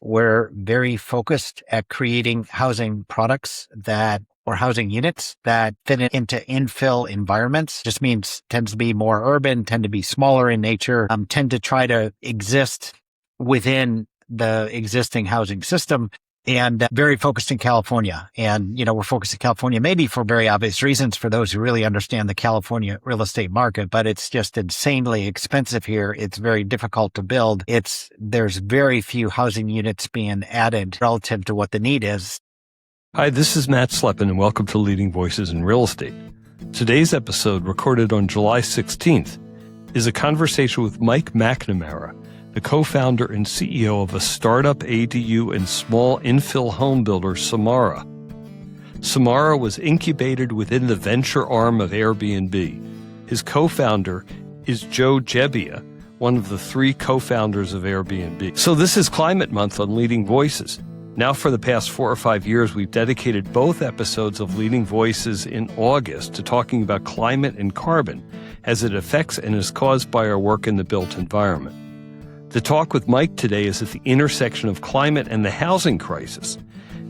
We're very focused at creating housing products or housing units that fit into infill environments. Just means tends to be more urban, tend to be smaller in nature, tend to try to exist within the existing housing system, and very focused in California. And, we're focused in California, maybe for very obvious reasons for those who really understand the California real estate market, but it's just insanely expensive here. It's very difficult to build. There's very few housing units being added relative to what the need is. Hi, this is Matt Slepin, and welcome to Leading Voices in Real Estate. Today's episode, recorded on July 16th, is a conversation with Mike McNamara, the co-founder and CEO of a startup ADU and small infill home builder, Samara. Samara was incubated within the venture arm of Airbnb. His co-founder is Joe Gebbia, one of the three co-founders of Airbnb. So this is Climate Month on Leading Voices. Now, for the past 4 or 5 years, we've dedicated both episodes of Leading Voices in August to talking about climate and carbon as it affects and is caused by our work in the built environment. The talk with Mike today is at the intersection of climate and the housing crisis,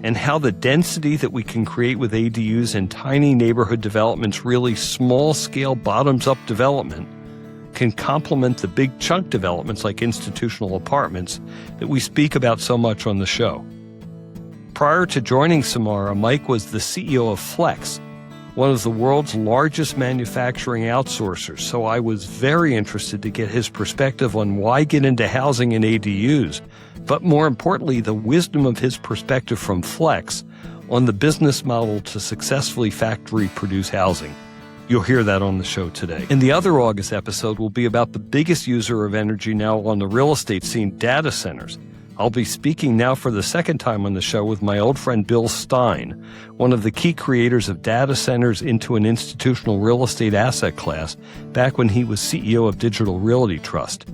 and how the density that we can create with ADUs and tiny neighborhood developments, really small-scale bottoms-up development, can complement the big chunk developments like institutional apartments that we speak about so much on the show. Prior to joining Samara, Mike was the CEO of Flex, one of the world's largest manufacturing outsourcers, so I was very interested to get his perspective on why get into housing and ADUs, but more importantly, the wisdom of his perspective from Flex on the business model to successfully factory produce housing. You'll hear that on the show today. And the other August episode will be about the biggest user of energy now on the real estate scene, data centers. I'll be speaking now for the second time on the show with my old friend Bill Stein, one of the key creators of data centers into an institutional real estate asset class back when he was CEO of Digital Realty Trust.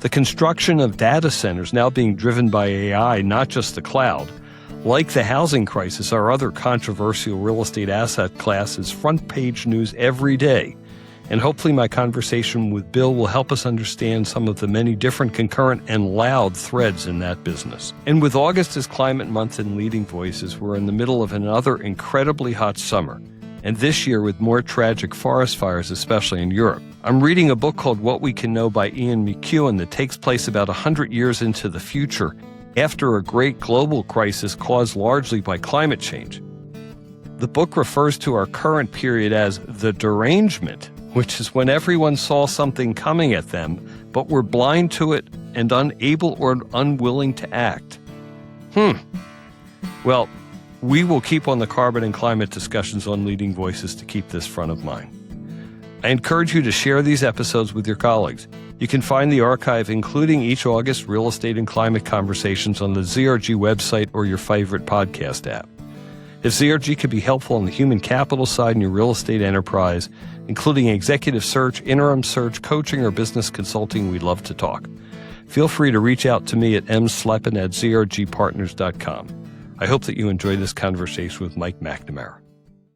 The construction of data centers now being driven by AI, not just the cloud. Like the housing crisis, our other controversial real estate asset class is front page news every day. And hopefully my conversation with Bill will help us understand some of the many different concurrent and loud threads in that business. And with August as Climate Month and Leading Voices, we're in the middle of another incredibly hot summer. And this year with more tragic forest fires, especially in Europe. I'm reading a book called What We Can Know by Ian McEwan that takes place about 100 years into the future after a great global crisis caused largely by climate change. The book refers to our current period as the derangement, which is when everyone saw something coming at them, but were blind to it and unable or unwilling to act. Well, we will keep on the carbon and climate discussions on Leading Voices to keep this front of mind. I encourage you to share these episodes with your colleagues. You can find the archive, including each August real estate and climate conversations, on the ZRG website or your favorite podcast app. If ZRG could be helpful on the human capital side in your real estate enterprise, including executive search, interim search, coaching, or business consulting, we'd love to talk. Feel free to reach out to me at mslepin@zrgpartners.com. I hope that you enjoy this conversation with Mike McNamara.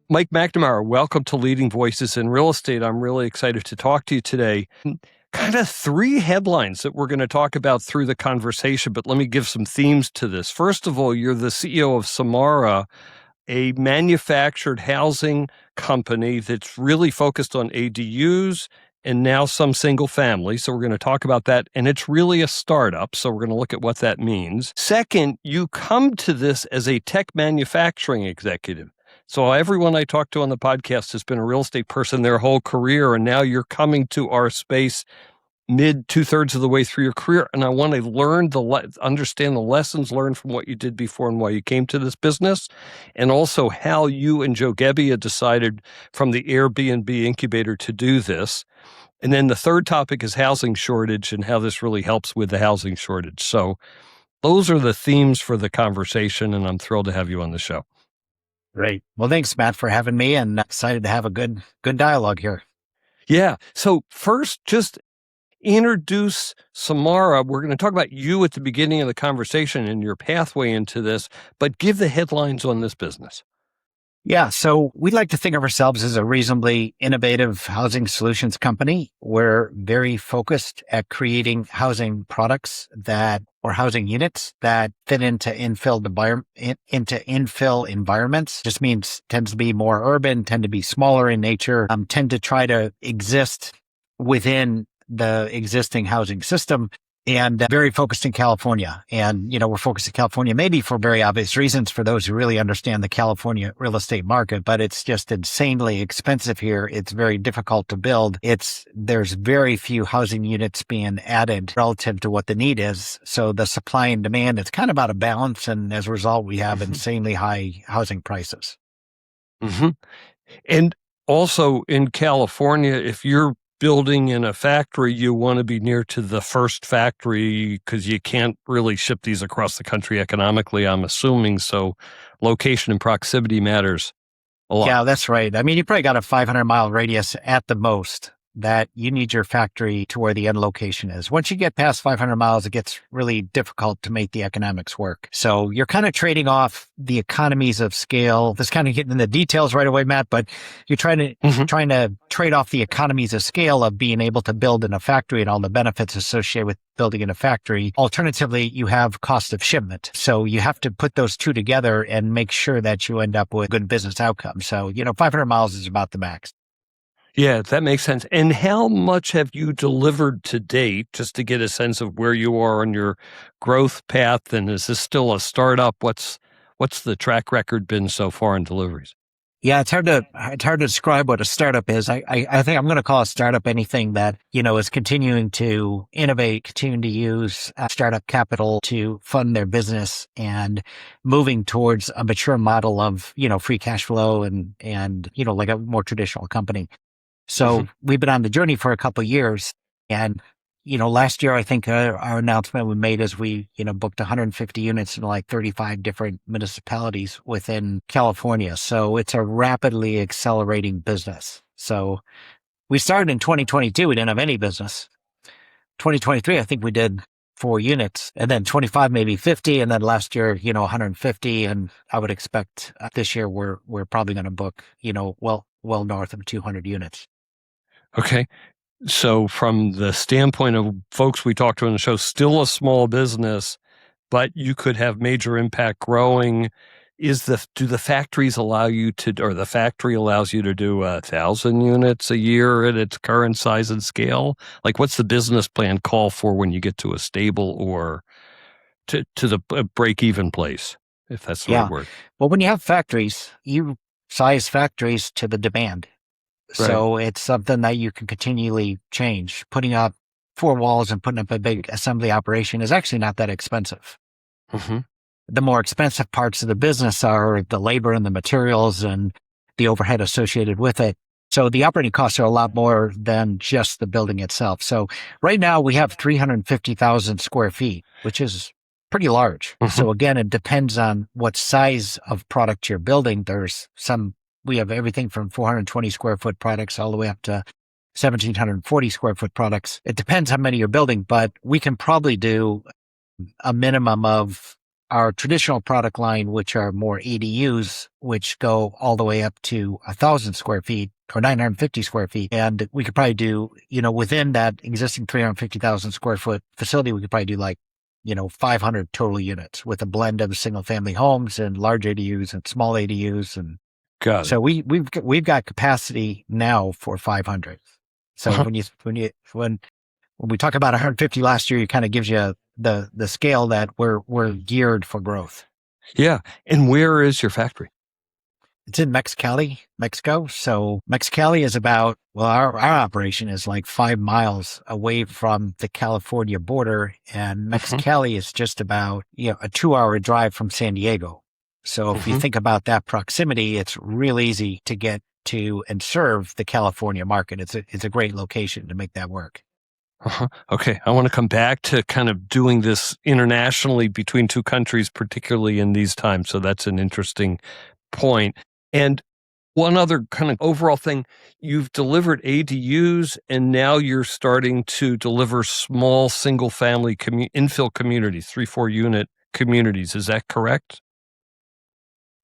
Mike McNamara, welcome to Leading Voices in Real Estate. I'm really excited to talk to you today. Kind of 3 headlines that we're going to talk about through the conversation, but let me give some themes to this. First of all, you're the CEO of Samara, a manufactured housing company that's really focused on ADUs and now some single family. So we're going to talk about that. And it's really a startup. So we're going to look at what that means. Second, you come to this as a tech manufacturing executive. So everyone I talk to on the podcast has been a real estate person their whole career. And now you're coming to our space mid 2/3 of the way through your career. And I want to understand the lessons learned from what you did before and why you came to this business. And also how you and Joe Gebbia decided from the Airbnb incubator to do this. And then the third topic is housing shortage and how this really helps with the housing shortage. So those are the themes for the conversation. And I'm thrilled to have you on the show. Great. Well, thanks, Matt, for having me, and excited to have a good dialogue here. Yeah. So first, just introduce Samara. We're going to talk about you at the beginning of the conversation and your pathway into this, but give the headlines on this business. Yeah. So we like to think of ourselves as a reasonably innovative housing solutions company. We're very focused at creating housing products or housing units that fit into infill environments. Just means tends to be more urban, tend to be smaller in nature, tend to try to exist within the existing housing system and very focused in California. And, we're focused in California, maybe for very obvious reasons for those who really understand the California real estate market, but it's just insanely expensive here. It's very difficult to build. There's very few housing units being added relative to what the need is. So the supply and demand, it's kind of out of balance. And as a result, we have insanely high housing prices. hmm And also in California, if you're building in a factory, you want to be near to the first factory because you can't really ship these across the country economically, I'm assuming. So location and proximity matters a lot. Yeah, that's right. I mean, you probably got a 500-mile radius at the most that you need your factory to where the end location is. Once you get past 500 miles, it gets really difficult to make the economics work. So you're kind of trading off the economies of scale. This kind of getting in the details right away, Matt, but you're trying to trade off the economies of scale of being able to build in a factory and all the benefits associated with building in a factory. Alternatively, you have cost of shipment. So you have to put those two together and make sure that you end up with good business outcomes. So, 500 miles is about the max. Yeah, that makes sense. And how much have you delivered to date, just to get a sense of where you are on your growth path? And is this still a startup? What's the track record been so far in deliveries? Yeah, it's hard to describe what a startup is. I think I'm going to call a startup anything that, is continuing to innovate, continuing to use startup capital to fund their business and moving towards a mature model of, free cash flow and, like a more traditional company. So we've been on the journey for a couple of years. And, last year, I think our announcement we made is we, booked 150 units in like 35 different municipalities within California. So it's a rapidly accelerating business. So we started in 2022. We didn't have any business. 2023, I think we did 4 units, and then 25, maybe 50. And then last year, 150. And I would expect this year we're probably going to book, well north of 200 units. Okay. So from the standpoint of folks we talked to on the show, still a small business, but you could have major impact growing. Do the factories allow you to, or the factory allows you to do 1,000 units a year at its current size and scale? Like, what's the business plan call for when you get to a stable or to the break even place, if that's the right Yeah. word? Well, when you have factories, you size factories to the demand. Right. So it's something that you can continually change. Putting up 4 walls and putting up a big assembly operation is actually not that expensive. Mm-hmm. The more expensive parts of the business are the labor and the materials and the overhead associated with it. So the operating costs are a lot more than just the building itself. So right now we have 350,000 square feet, which is pretty large. Mm-hmm. So again, it depends on what size of product you're building. We have everything from 420 square foot products all the way up to 1,740 square foot products. It depends how many you're building, but we can probably do a minimum of our traditional product line, which are more ADUs, which go all the way up to 1,000 square feet or 950 square feet. And we could probably do, within that existing 350,000 square foot facility, we could probably do 500 total units with a blend of single family homes and large ADUs and small ADUs. And Got it. so we've got capacity now for 500. So when we talk about 150 last year, it kind of gives you the scale that we're geared for growth. Yeah. And where is your factory? It's in Mexicali, Mexico. So Mexicali is our operation is like 5 miles away from the California border, and Mexicali is just about, a 2-hour drive from San Diego. So if you think about that proximity, it's real easy to get to and serve the California market. It's a great location to make that work. Okay. I want to come back to kind of doing this internationally between two countries, particularly in these times. So that's an interesting point. And one other kind of overall thing, you've delivered ADUs and now you're starting to deliver small single family infill communities, 3-4 unit communities. Is that correct?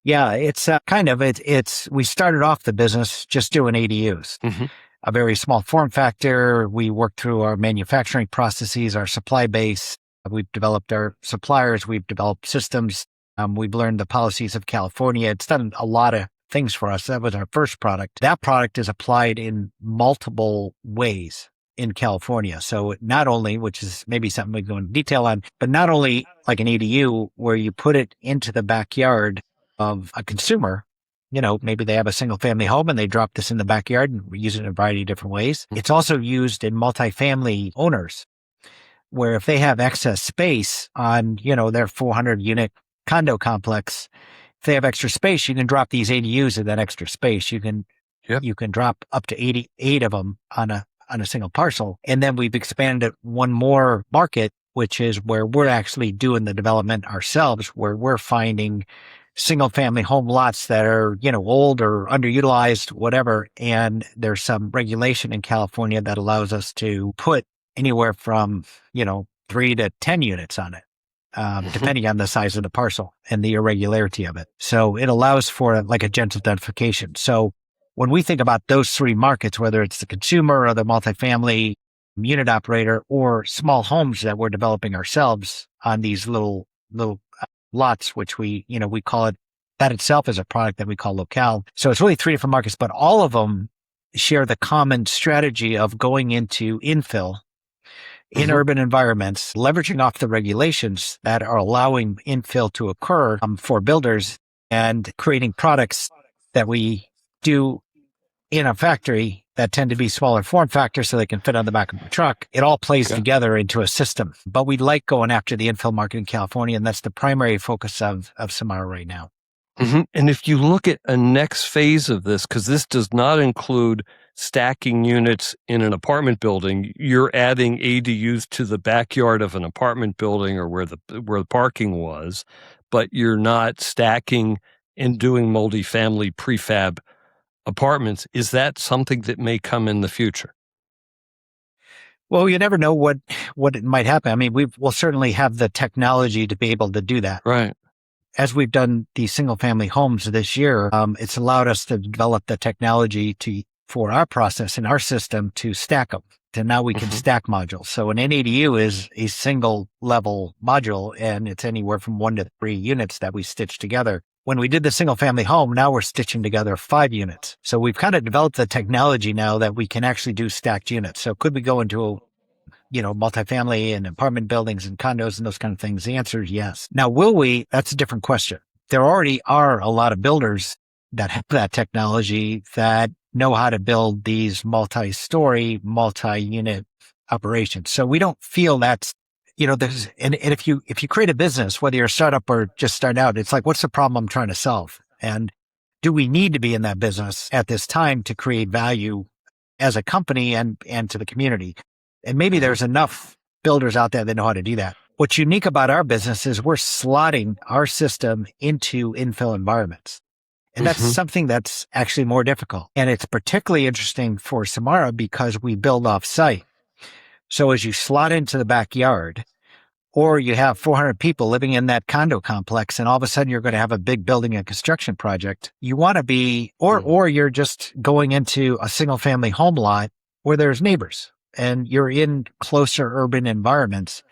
Yeah, it's we started off the business just doing ADUs, Mm-hmm. a very small form factor. We worked through our manufacturing processes, our supply base. We've developed our suppliers. We've developed systems. We've learned the policies of California. It's done a lot of things for us. That was our first product. That product is applied in multiple ways in California. So not only, which is maybe something we go into detail on, but not only like an ADU where you put it into the backyard of a consumer. Maybe they have a single family home and they drop this in the backyard, and we use it in a variety of different ways. It's also used in multifamily owners where if they have excess space on, their 400 unit condo complex, if they have extra space, you can drop these ADUs in that extra space. Yep. You can drop up to 88 of them on a single parcel. And then we've expanded one more market, which is where we're actually doing the development ourselves, where we're finding single family home lots that are, old or underutilized, whatever. And there's some regulation in California that allows us to put anywhere from, 3 to 10 units on it. Depending on the size of the parcel and the irregularity of it. So it allows for like a gentle densification. So when we think about those three markets, whether it's the consumer or the multifamily unit operator or small homes that we're developing ourselves on these little lots, which we call it, that itself is a product that we call locale. So it's really three different markets, but all of them share the common strategy of going into infill in urban environments, leveraging off the regulations that are allowing infill to occur for builders and creating products that we do in a factory that tend to be smaller form factors so they can fit on the back of a truck. It all plays together into a system. But we like going after the infill market in California, and that's the primary focus of Samara right now. Mm-hmm. And if you look at a next phase of this, because this does not include stacking units in an apartment building, you're adding ADUs to the backyard of an apartment building or where the parking was, but you're not stacking and doing multifamily prefab apartments. Is that something that may come in the future? Well, you never know what it might happen. I mean, we'll certainly have the technology to be able to do that. Right. As we've done these single family homes this year, it's allowed us to develop the technology for our process and our system to stack them. And now we can stack modules. So an ADU is a single level module, and it's anywhere from 1 to 3 units that we stitch together. When we did the single family home, now we're stitching together 5 units. So we've kind of developed the technology now that we can actually do stacked units. So could we go into multifamily and apartment buildings and condos and those kind of things? The answer is yes. Now, will we? That's a different question. There already are a lot of builders that have that technology that know how to build these multi-story, multi-unit operations. So we don't feel that's, there's, and if you create a business, whether you're a startup or just start out, it's like, what's the problem I'm trying to solve? And do we need to be in that business at this time to create value as a company and to the community? And maybe there's enough builders out there that know how to do that. What's unique about our business is we're slotting our system into infill environments. And that's something that's actually more difficult. And it's particularly interesting for Samara because we build off site. So as you slot into the backyard, or you have 400 people living in that condo complex, and all of a sudden you're going to have a big building and construction project, you want to be, or you're just going into a single family home lot where there's neighbors and you're in closer urban environments.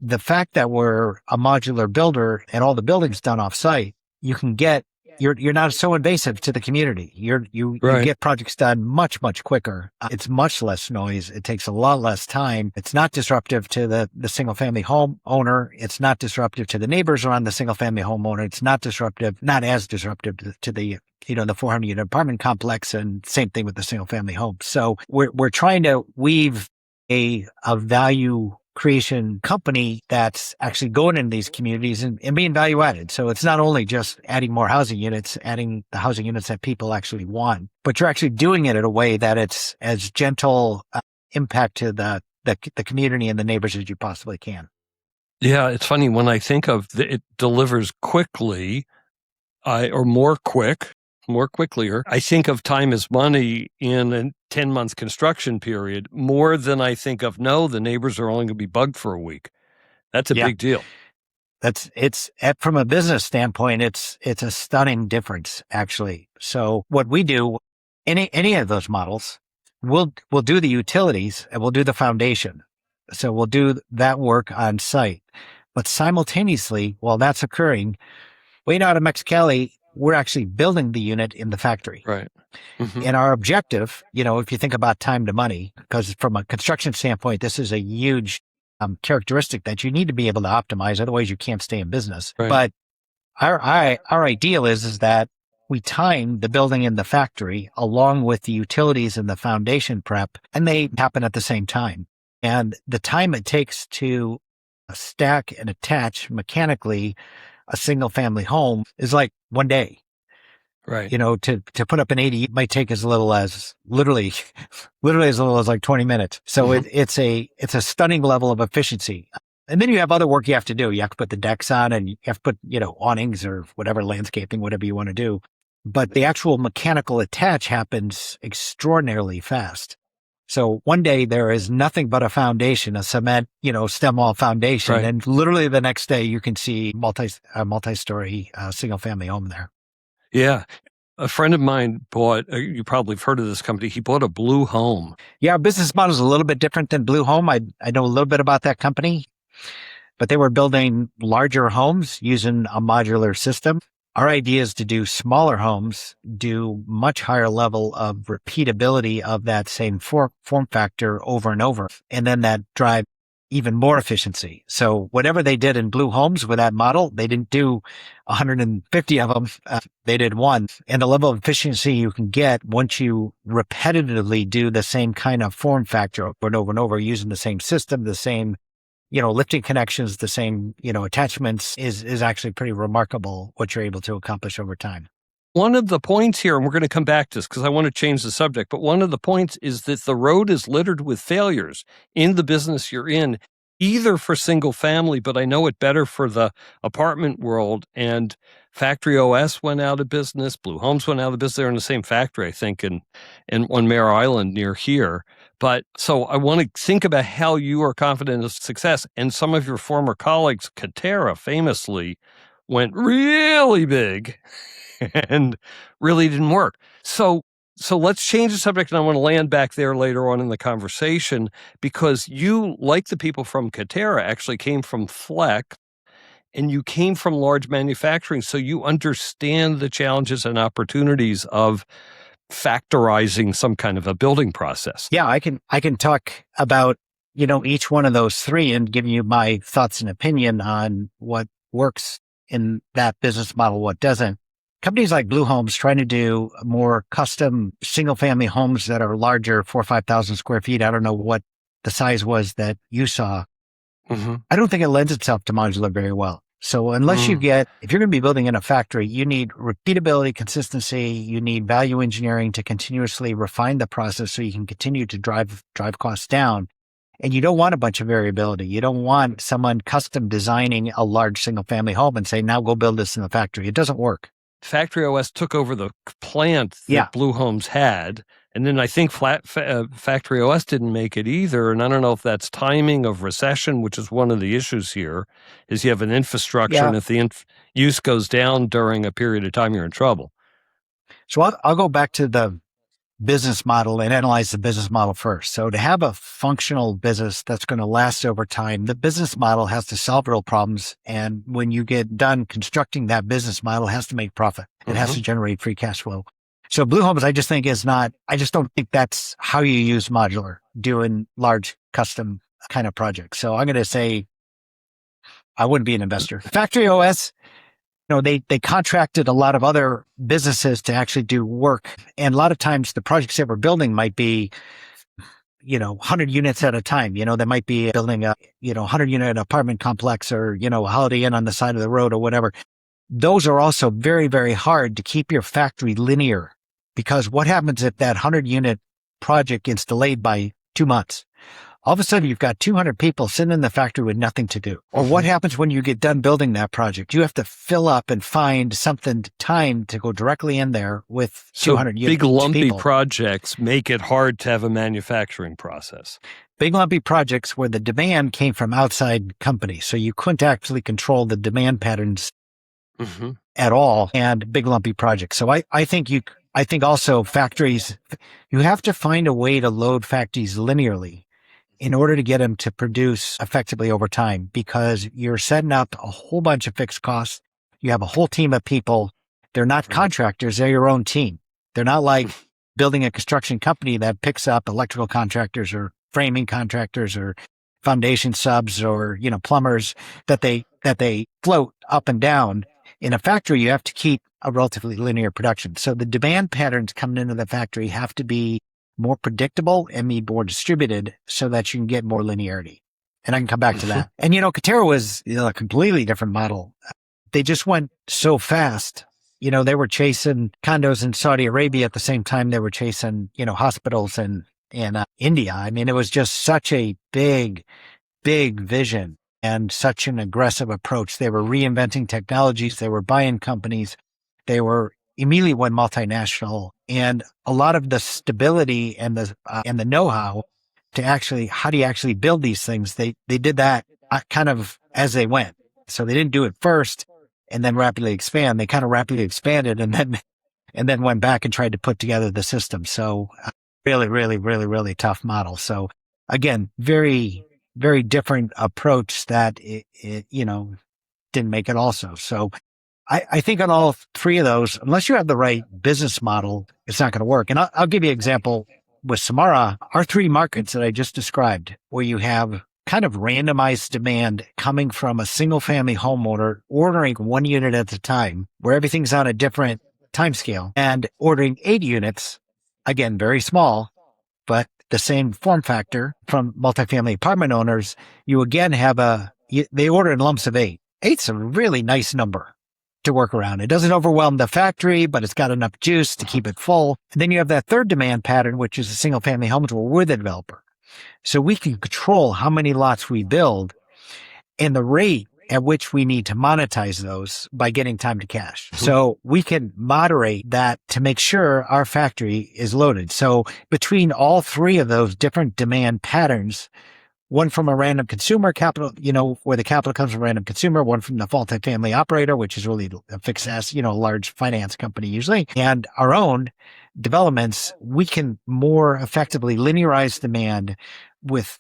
The fact that we're a modular builder and all the building's done off site, you can get, you're not so invasive to the community. You get projects done much, much quicker. It's much less noise. It takes a lot less time. It's not disruptive to the single family home owner. It's not disruptive to the neighbors around the single family homeowner. It's not as disruptive to the 400 unit apartment complex, and same thing with the single family home. So we're trying to weave a value creation company that's actually going into these communities and being value added. So it's not only just adding more housing units, adding the housing units that people actually want, but you're actually doing it in a way that it's as gentle impact to the community and the neighbors as you possibly can. Yeah, it's funny when I think of it delivers quickly, or more quicklier. I think of time as money in a 10-month construction period more than I think of, no, the neighbors are only going to be bugged for a week. That's a big deal. From a business standpoint, it's a stunning difference, actually. So what we do, any of those models, we'll do the utilities and we'll do the foundation. So we'll do that work on site. But simultaneously, while that's occurring, way out of Mexicali, we're actually building the unit in the factory. Right. Mm-hmm. And our objective, if you think about time to money, because from a construction standpoint, this is a huge characteristic that you need to be able to optimize. Otherwise, you can't stay in business. Right. But our ideal is that we time the building in the factory along with the utilities and the foundation prep, and they happen at the same time. And the time it takes to stack and attach mechanically a single family home is like one day. Right. To put up an 80 might take as little as literally as little as like 20 minutes. So it's a stunning level of efficiency. And then you have other work you have to do. You have to put the decks on and you have to put, awnings or whatever, landscaping, whatever you want to do. But the actual mechanical attach happens extraordinarily fast. So one day there is nothing but a foundation, a cement, stem wall foundation. Right. And literally the next day you can see multi-story single family home there. Yeah. A friend of mine bought, you probably have heard of this company. He bought a Blue Home. Yeah, our business model is a little bit different than Blue Home. I know a little bit about that company, but they were building larger homes using a modular system. Our idea is to do smaller homes, do much higher level of repeatability of that same form factor over and over, and then that drive even more efficiency. So whatever they did in Blue Homes with that model, they didn't do 150 of them. They did one. And the level of efficiency you can get once you repetitively do the same kind of form factor over and over and over, using the same system, the same, lifting connections, the same, attachments is actually pretty remarkable what you're able to accomplish over time. One of the points here, and we're going to come back to this because I want to change the subject, but one of the points is that the road is littered with failures in the business you're in, either for single family, but I know it better for the apartment world. And Factory OS went out of business. Blue Homes went out of business. They're in the same factory, I think, on Mare Island near here. But so I want to think about how you are confident of success. And some of your former colleagues, Katera famously, went really big and really didn't work. So let's change the subject, and I want to land back there later on in the conversation, because you, like the people from Katera, actually came from Fleck, and you came from large manufacturing, so you understand the challenges and opportunities of factorizing some kind of a building process. Yeah, I can talk about, each one of those three and give you my thoughts and opinion on what works in that business model, what doesn't. Companies like Blue Homes trying to do more custom single family homes that are larger, 4,000 or 5,000 square feet. I don't know what the size was that you saw. Mm-hmm. I don't think it lends itself to modular very well. So unless if you're going to be building in a factory, you need repeatability, consistency, you need value engineering to continuously refine the process so you can continue to drive costs down. And you don't want a bunch of variability. You don't want someone custom designing a large single family home and say, now go build this in the factory. It doesn't work. Factory OS took over the plant that Blue Homes had. And then I think Factory OS didn't make it either. And I don't know if that's timing of recession, which is one of the issues here, is you have an infrastructure, and if the use goes down during a period of time, you're in trouble. So I'll go back to the business model and analyze the business model first. So to have a functional business that's going to last over time, the business model has to solve real problems. And when you get done constructing that business model, it has to make profit. It has to generate free cash flow. So Blue Homes, I just don't think that's how you use modular, doing large custom kind of projects. So I'm going to say I wouldn't be an investor. Factory OS, they contracted a lot of other businesses to actually do work. And a lot of times the projects that we're building might be, 100 units at a time. They might be building a, 100 unit apartment complex or, a Holiday Inn on the side of the road or whatever. Those are also very, very hard to keep your factory linear, because what happens if that 100 unit project gets delayed by 2 months? All of a sudden, you've got 200 people sitting in the factory with nothing to do. Or what happens when you get done building that project? You have to fill up and find something time to go directly in there with 200 units. Big lumpy projects make it hard to have a manufacturing process. Big lumpy projects where the demand came from outside companies. So you couldn't actually control the demand patterns at all, and big lumpy projects. So I think also factories, you have to find a way to load factories linearly in order to get them to produce effectively over time, because you're setting up a whole bunch of fixed costs. You have a whole team of people. They're not contractors. They're your own team. They're not like building a construction company that picks up electrical contractors or framing contractors or foundation subs or, plumbers that they float up and down. In a factory, you have to keep a relatively linear production. So the demand patterns coming into the factory have to be more predictable and be more distributed so that you can get more linearity. And I can come back to that. And, Katera was a completely different model. They just went so fast. They were chasing condos in Saudi Arabia at the same time they were chasing, hospitals in India. I mean, it was just such a big vision and such an aggressive approach. They were reinventing technologies. They were buying companies. They were immediately went multinational, and a lot of the stability and the know-how to how do you actually build these things? They did that kind of as they went. So they didn't do it first and then rapidly expand. They kind of rapidly expanded and then went back and tried to put together the system. So really, really, really, really tough model. So again, very, very different approach that it didn't make it also. So I think on all three of those, unless you have the right business model, it's not going to work. And I'll give you an example with Samara, our three markets that I just described, where you have kind of randomized demand coming from a single family homeowner ordering one unit at a time, where everything's on a different time scale, and ordering 8 units, again, very small, but the same form factor from multifamily apartment owners. You again have they order in lumps of 8. 8's a really nice number to work around. It doesn't overwhelm the factory, but it's got enough juice to keep it full. And then you have that third demand pattern, which is the single family homes where we're the developer. So we can control how many lots we build and the rate at which we need to monetize those by getting time to cash. So we can moderate that to make sure our factory is loaded. So between all three of those different demand patterns, one from a random consumer capital, where the capital comes from random consumer, one from the multifamily operator, which is really a fixed asset, a large finance company usually, and our own developments, we can more effectively linearize demand with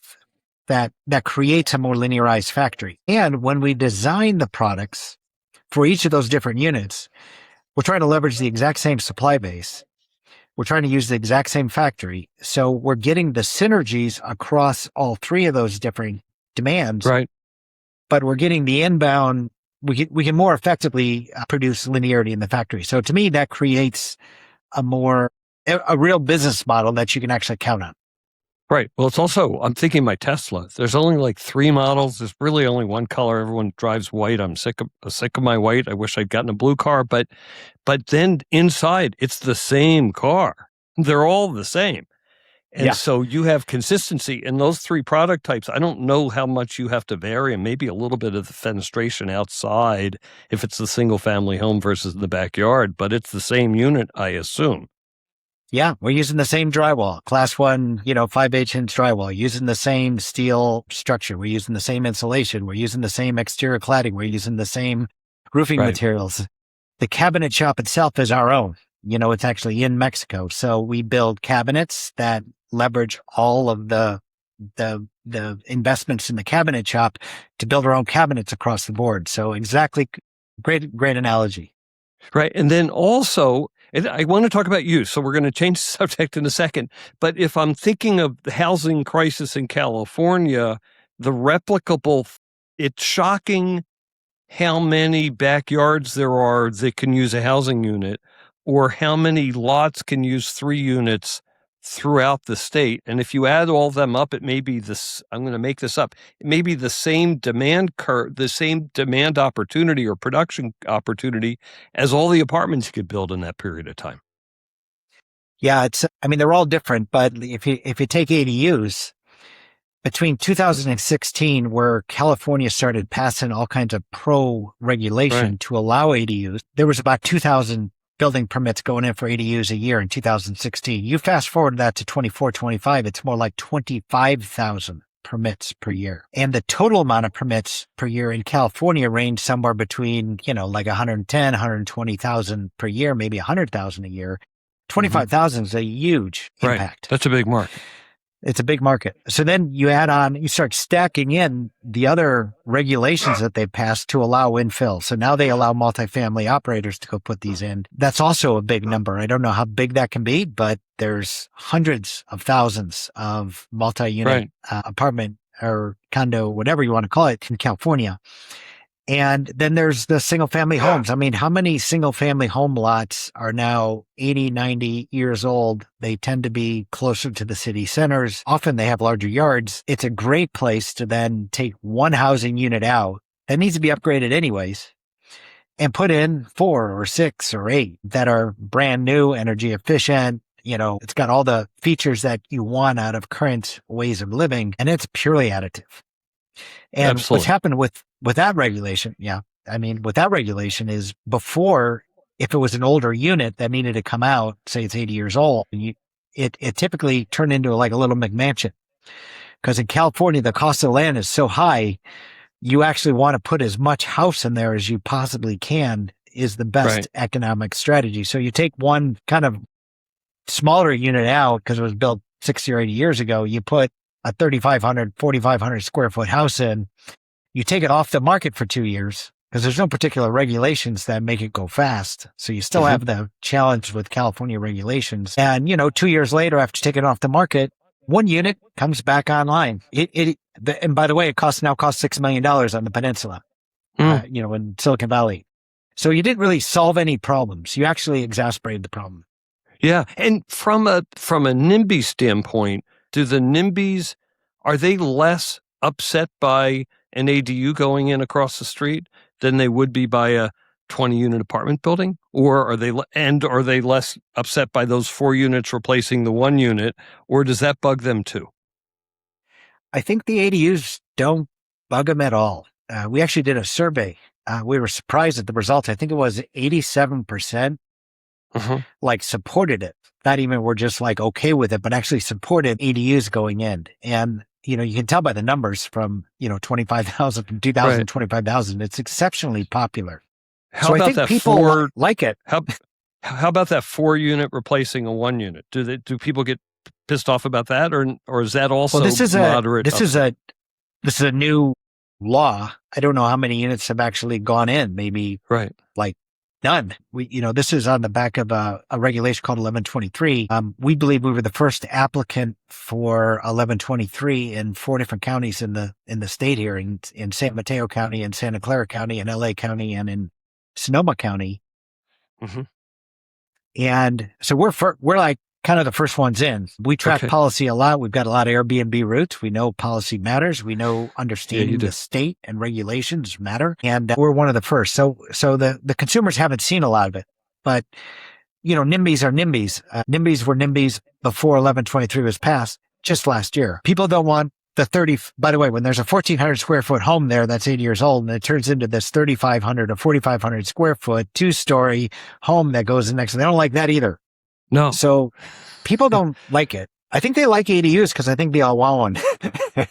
that creates a more linearized factory. And when we design the products for each of those different units, we're trying to leverage the exact same supply base. We're trying to use the exact same factory. So we're getting the synergies across all three of those different demands. Right. But we're getting the inbound. We can more effectively produce linearity in the factory. So to me, that creates a real business model that you can actually count on. Right. Well, it's also, I'm thinking my Tesla. There's only like 3 models. There's really only one color. Everyone drives white. I'm sick of my white. I wish I'd gotten a blue car, but then inside it's the same car. They're all the same. And so you have consistency in those 3 product types. I don't know how much you have to vary, and maybe a little bit of the fenestration outside if it's the single family home versus the backyard, but it's the same unit, I assume. Yeah, we're using the same drywall, class 1, 5/8 inch drywall, using the same steel structure. We're using the same insulation. We're using the same exterior cladding. We're using the same roofing materials. The cabinet shop itself is our own. It's actually in Mexico. So we build cabinets that leverage all of the investments in the cabinet shop to build our own cabinets across the board. So exactly, great analogy. Right. And then also, and I want to talk about you, so we're going to change the subject in a second. But if I'm thinking of the housing crisis in California, the replicable, it's shocking how many backyards there are that can use a housing unit, or how many lots can use 3 units throughout the state. And if you add all of them up, it may be this, I'm going to make this up, it may be the same demand curve, the same demand opportunity or production opportunity as all the apartments you could build in that period of time. Yeah, they're all different, but if you take ADUs, between 2016, where California started passing all kinds of pro regulation to allow ADUs, there was about 2,000 building permits going in for ADUs a year in 2016. You fast forward that to 24, 25, it's more like 25,000 permits per year. And the total amount of permits per year in California range somewhere between, like 110, 120,000 per year, maybe 100,000 a year. 25,000 is a huge impact. That's a big mark. It's a big market. So then you start stacking in the other regulations that they passed to allow infill. So now they allow multifamily operators to go put these in. That's also a big number. I don't know how big that can be, but there's hundreds of thousands of multi-unit apartment or condo, whatever you want to call it, in California. And then there's the single family homes. I mean, how many single family home lots are now 80, 90 years old? They tend to be closer to the city centers. Often they have larger yards. It's a great place to then take one housing unit out that needs to be upgraded anyways and put in 4 or 6 or 8 that are brand new, energy efficient. It's got all the features that you want out of current ways of living, and it's purely additive. And Absolutely. What's happened with that regulation, with that regulation is before, if it was an older unit that needed to come out, say it's 80 years old, it typically turned into like a little McMansion. Because in California, the cost of land is so high, you actually want to put as much house in there as you possibly can is the best economic strategy. So you take one kind of smaller unit out because it was built 60 or 80 years ago, you put a 3,500, 4,500 square foot house in, you take it off the market for 2 years because there's no particular regulations that make it go fast. So you still have the challenge with California regulations. And, 2 years later, after taking it off the market, one unit comes back online. And by the way, it now costs $6 million on the peninsula, in Silicon Valley. So you didn't really solve any problems. You actually exacerbated the problem. Yeah. And from a NIMBY standpoint, do the NIMBYs, are they less upset by an ADU going in across the street than they would be by a 20-unit apartment building? Or are they less upset by those 4 units replacing the 1 unit? Or does that bug them too? I think the ADUs don't bug them at all. We actually did a survey. We were surprised at the results. I think it was 87% supported it. Not even were just okay with it, but actually supported ADUs going in. And, you can tell by the numbers from, 25,000 from 2,000 to 25,000, it's exceptionally popular. How about that people like it. How about that 4-unit replacing a 1 unit? Do people get pissed off about that, or is that also moderate? This is a new law. I don't know how many units have actually gone in. Maybe none. This is on the back of a regulation called 1123. We believe we were the first applicant for 1123 in 4 different counties in the state here, in San Mateo County, in Santa Clara County, in LA County, and in Sonoma County. And so we're like kind of the first ones in. We track policy a lot. We've got a lot of Airbnb roots. We know policy matters. We know understanding the state and regulations matter. And we're one of the first. So the consumers haven't seen a lot of it, but NIMBYs are NIMBYs. NIMBYs were NIMBYs before 1123 was passed just last year. People don't want the 30, by the way, when there's a 1,400 square foot home there that's 80 years old and it turns into this 3,500 or 4,500 square foot 2-story home that goes in next, they don't like that either. No. So people don't like it. I think they like ADUs because I think they all want one.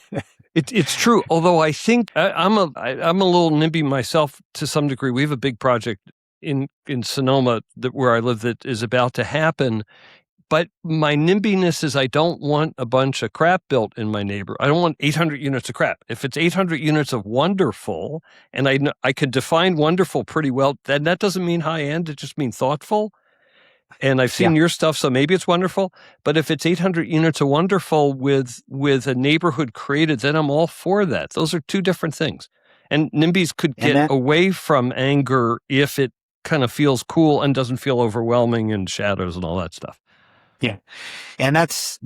It's true. Although I think I'm a little NIMBY myself to some degree. We have a big project in Sonoma where I live that is about to happen. But my NIMBYness is I don't want a bunch of crap built in my neighborhood. I don't want 800 units of crap. If it's 800 units of wonderful, and I could define wonderful pretty well, then that doesn't mean high end. It just means thoughtful. And I've seen your stuff, so maybe it's wonderful. But if it's 800 units of wonderful with a neighborhood created, then I'm all for that. Those are 2 different things. And NIMBYs could get away from anger if it kind of feels cool and doesn't feel overwhelming and shadows and all that stuff. Yeah. And that's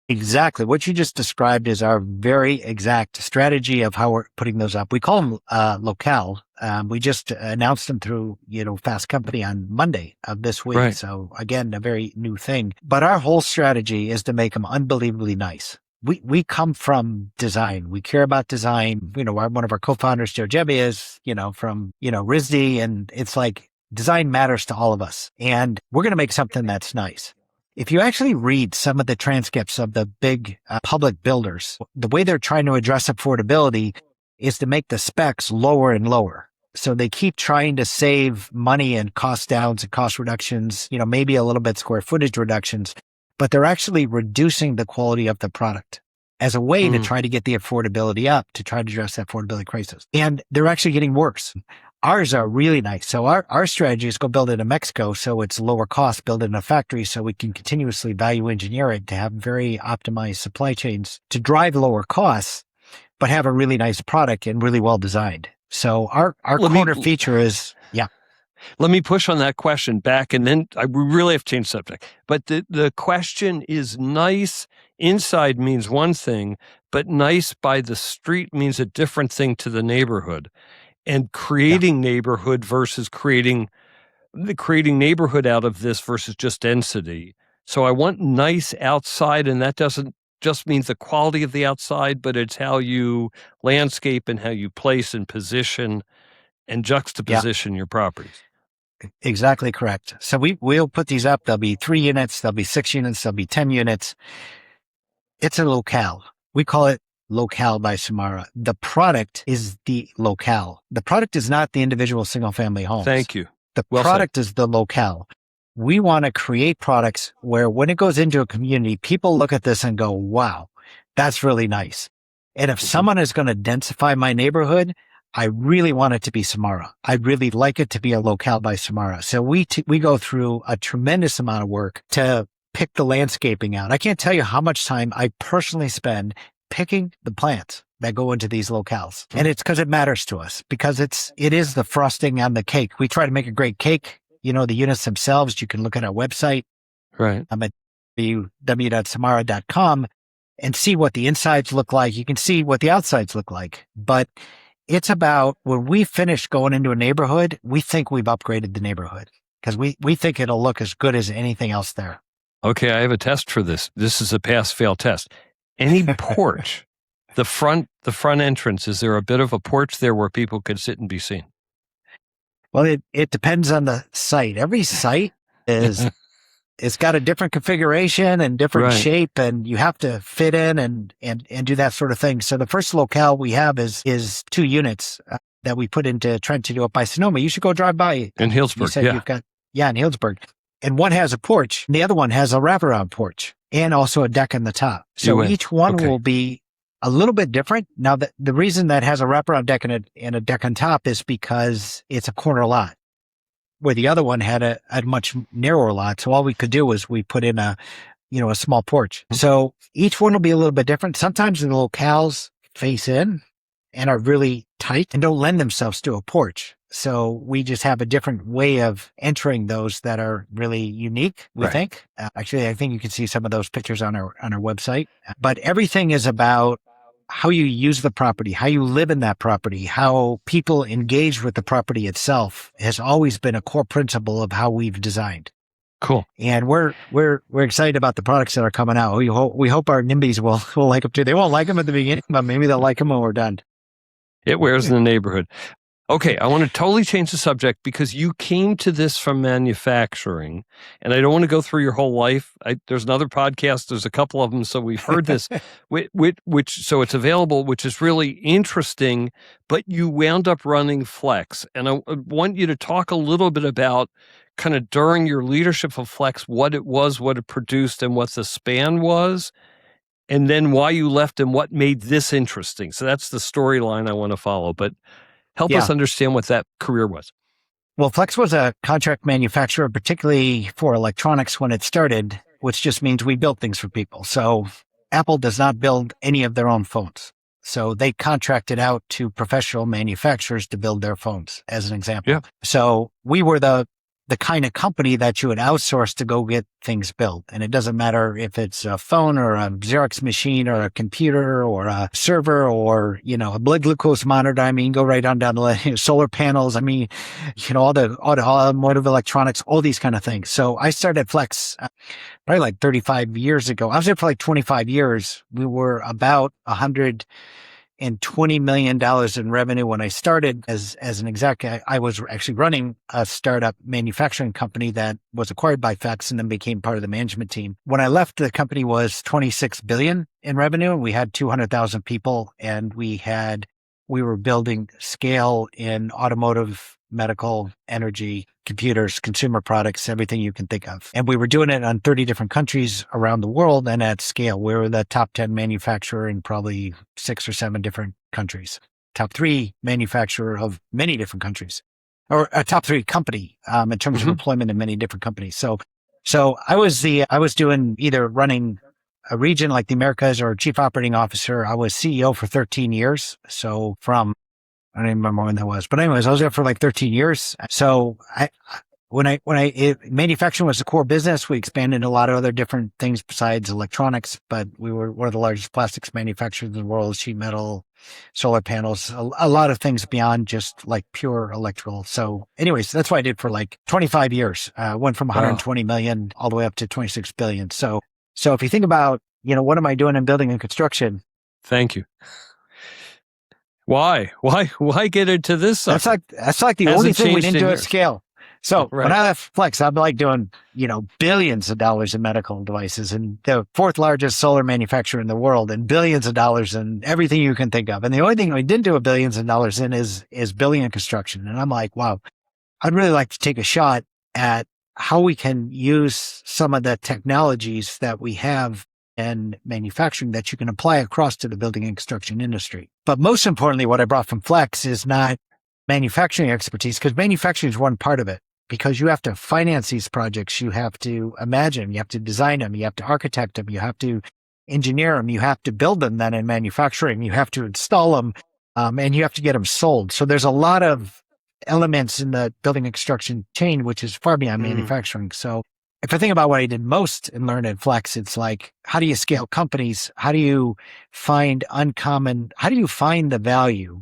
exactly what you just described is our very exact strategy of how we're putting those up. We call them locale. We just announced them through, Fast Company on Monday of this week. Right. So again, a very new thing. But our whole strategy is to make them unbelievably nice. We come from design. We care about design. One of our co-founders, Joe Jebby, is, from, RISD. And it's like design matters to all of us, and we're going to make something that's nice. If you actually read some of the transcripts of the big public builders, the way they're trying to address affordability is to make the specs lower and lower. So they keep trying to save money and cost downs and cost reductions, maybe a little bit square footage reductions, but they're actually reducing the quality of the product as a way to try to get the affordability up, to try to address that affordability crisis. And they're actually getting worse. Ours are really nice. So our strategy is go build it in Mexico so it's lower cost, build it in a factory so we can continuously value engineer it to have very optimized supply chains to drive lower costs, but have a really nice product and really well designed. So our corner feature is, Let me push on that question back, and then we really have to change subject. But the question is, nice inside means one thing, but nice by the street means a different thing to the neighborhood. And creating neighborhood versus creating neighborhood out of this versus just density. So I want nice outside, and that doesn't just mean the quality of the outside, but it's how you landscape and how you place and position and juxtaposition your properties. Exactly correct. So we'll put these up. There'll be 3 units, there'll be 6 units, there'll be 10 units. It's a locale. We call it locale by Samara. The product is the locale. The product is not the individual single family homes. Thank you. The product is the locale. We want to create products where when it goes into a community, people look at this and go, wow, that's really nice. And if someone is going to densify my neighborhood, I really want it to be Samara. I'd really like it to be a locale by Samara. So we go through a tremendous amount of work to pick the landscaping out. I can't tell you how much time I personally spend picking the plants that go into these locales. And it's because it matters to us, because it is the frosting on the cake. We try to make a great cake. The units themselves, you can look at our website. Right. I'm at www.samara.com and see what the insides look like. You can see what the outsides look like. But it's about when we finish going into a neighborhood, we think we've upgraded the neighborhood because we think it'll look as good as anything else there. Okay, I have a test for this. This is a pass-fail test. Any porch, the front entrance, is there a bit of a porch there where people could sit and be seen? Well, it depends on the site. Every site it's got a different configuration and different shape, and you have to fit in and do that sort of thing. So the first locale we have is 2 units that we put into Trenton up by Sonoma. You should go drive by. In Healdsburg, you said you've got, in Healdsburg. And one has a porch, and the other one has a wraparound porch and also a deck on the top. So each one will be a little bit different. Now, the reason that has a wraparound deck and a deck on top is because it's a corner lot, where the other one had a much narrower lot. So all we could do was we put in a small porch. So each one will be a little bit different. Sometimes the locales face in and are really tight and don't lend themselves to a porch. So we just have a different way of entering those that are really unique, we think. Actually, I think you can see some of those pictures on our website. But everything is about how you use the property, how you live in that property, how people engage with the property itself has always been a core principle of how we've designed. Cool. And we're excited about the products that are coming out. We hope our NIMBYs will like them too. They won't like them at the beginning, but maybe they'll like them when we're done. It wears in the neighborhood. Okay, I want to totally change the subject because you came to this from manufacturing, and I don't want to go through your whole life. There's another podcast. There's a couple of them, so we've heard this, so it's available, which is really interesting, but you wound up running Flex, and I want you to talk a little bit about kind of during your leadership of Flex, what it was, what it produced, and what the span was, and then why you left and what made this interesting. So that's the storyline I want to follow, but help us understand what that career was. Well, Flex was a contract manufacturer, particularly for electronics when it started, which just means we built things for people. So Apple does not build any of their own phones. So they contracted out to professional manufacturers to build their phones, as an example. Yeah. So we were the kind of company that you would outsource to go get things built. And it doesn't matter if it's a phone or a Xerox machine or a computer or a server or, a blood glucose monitor. I mean, go right on down the list, solar panels. I mean, all the automotive electronics, all these kind of things. So I started Flex probably like 35 years ago. I was there for like 25 years. We were about 100 $20 million in revenue when I started as an exec. I was actually running a startup manufacturing company that was acquired by Flex and then became part of the management team. When I left, the company was 26 billion in revenue, and we had 200,000 people, and we were building scale in automotive, medical, energy, computers, consumer products, everything you can think of. And we were doing it on 30 different countries around the world and at scale. We were the top 10 manufacturer in probably 6 or 7 different countries, top 3 manufacturer of many different countries, or a top 3 company in terms of employment in many different companies. So I was doing either running a region like the Americas or chief operating officer. I was CEO for 13 years. So I don't even remember when that was, but anyways, I was there for like 13 years. So manufacturing was the core business. We expanded into a lot of other different things besides electronics, but we were one of the largest plastics manufacturers in the world, sheet metal, solar panels, a lot of things beyond just like pure electrical. So anyways, that's what I did for like 25 years. Went from 120 million all the way up to 26 billion. So if you think about, what am I doing in building and construction? Thank you. Why get into this? That's like the only thing we didn't do at scale. So when I left Flex, I'm like doing, billions of dollars in medical devices and the 4th largest solar manufacturer in the world and billions of dollars in everything you can think of. And the only thing we didn't do billions of dollars in is building and construction. And I'm like, wow, I'd really like to take a shot at how we can use some of the technologies that we have and manufacturing that you can apply across to the building and construction industry. But most importantly, what I brought from Flex is not manufacturing expertise, because manufacturing is one part of it, because you have to finance these projects. You have to imagine them, you have to design them, you have to architect them, you have to engineer them, you have to build them then in manufacturing, you have to install them, and you have to get them sold. So there's a lot of elements in the building and construction chain, which is far beyond manufacturing. So if I think about what I did most and learn at Flex, it's like, how do you scale companies? How do you find the value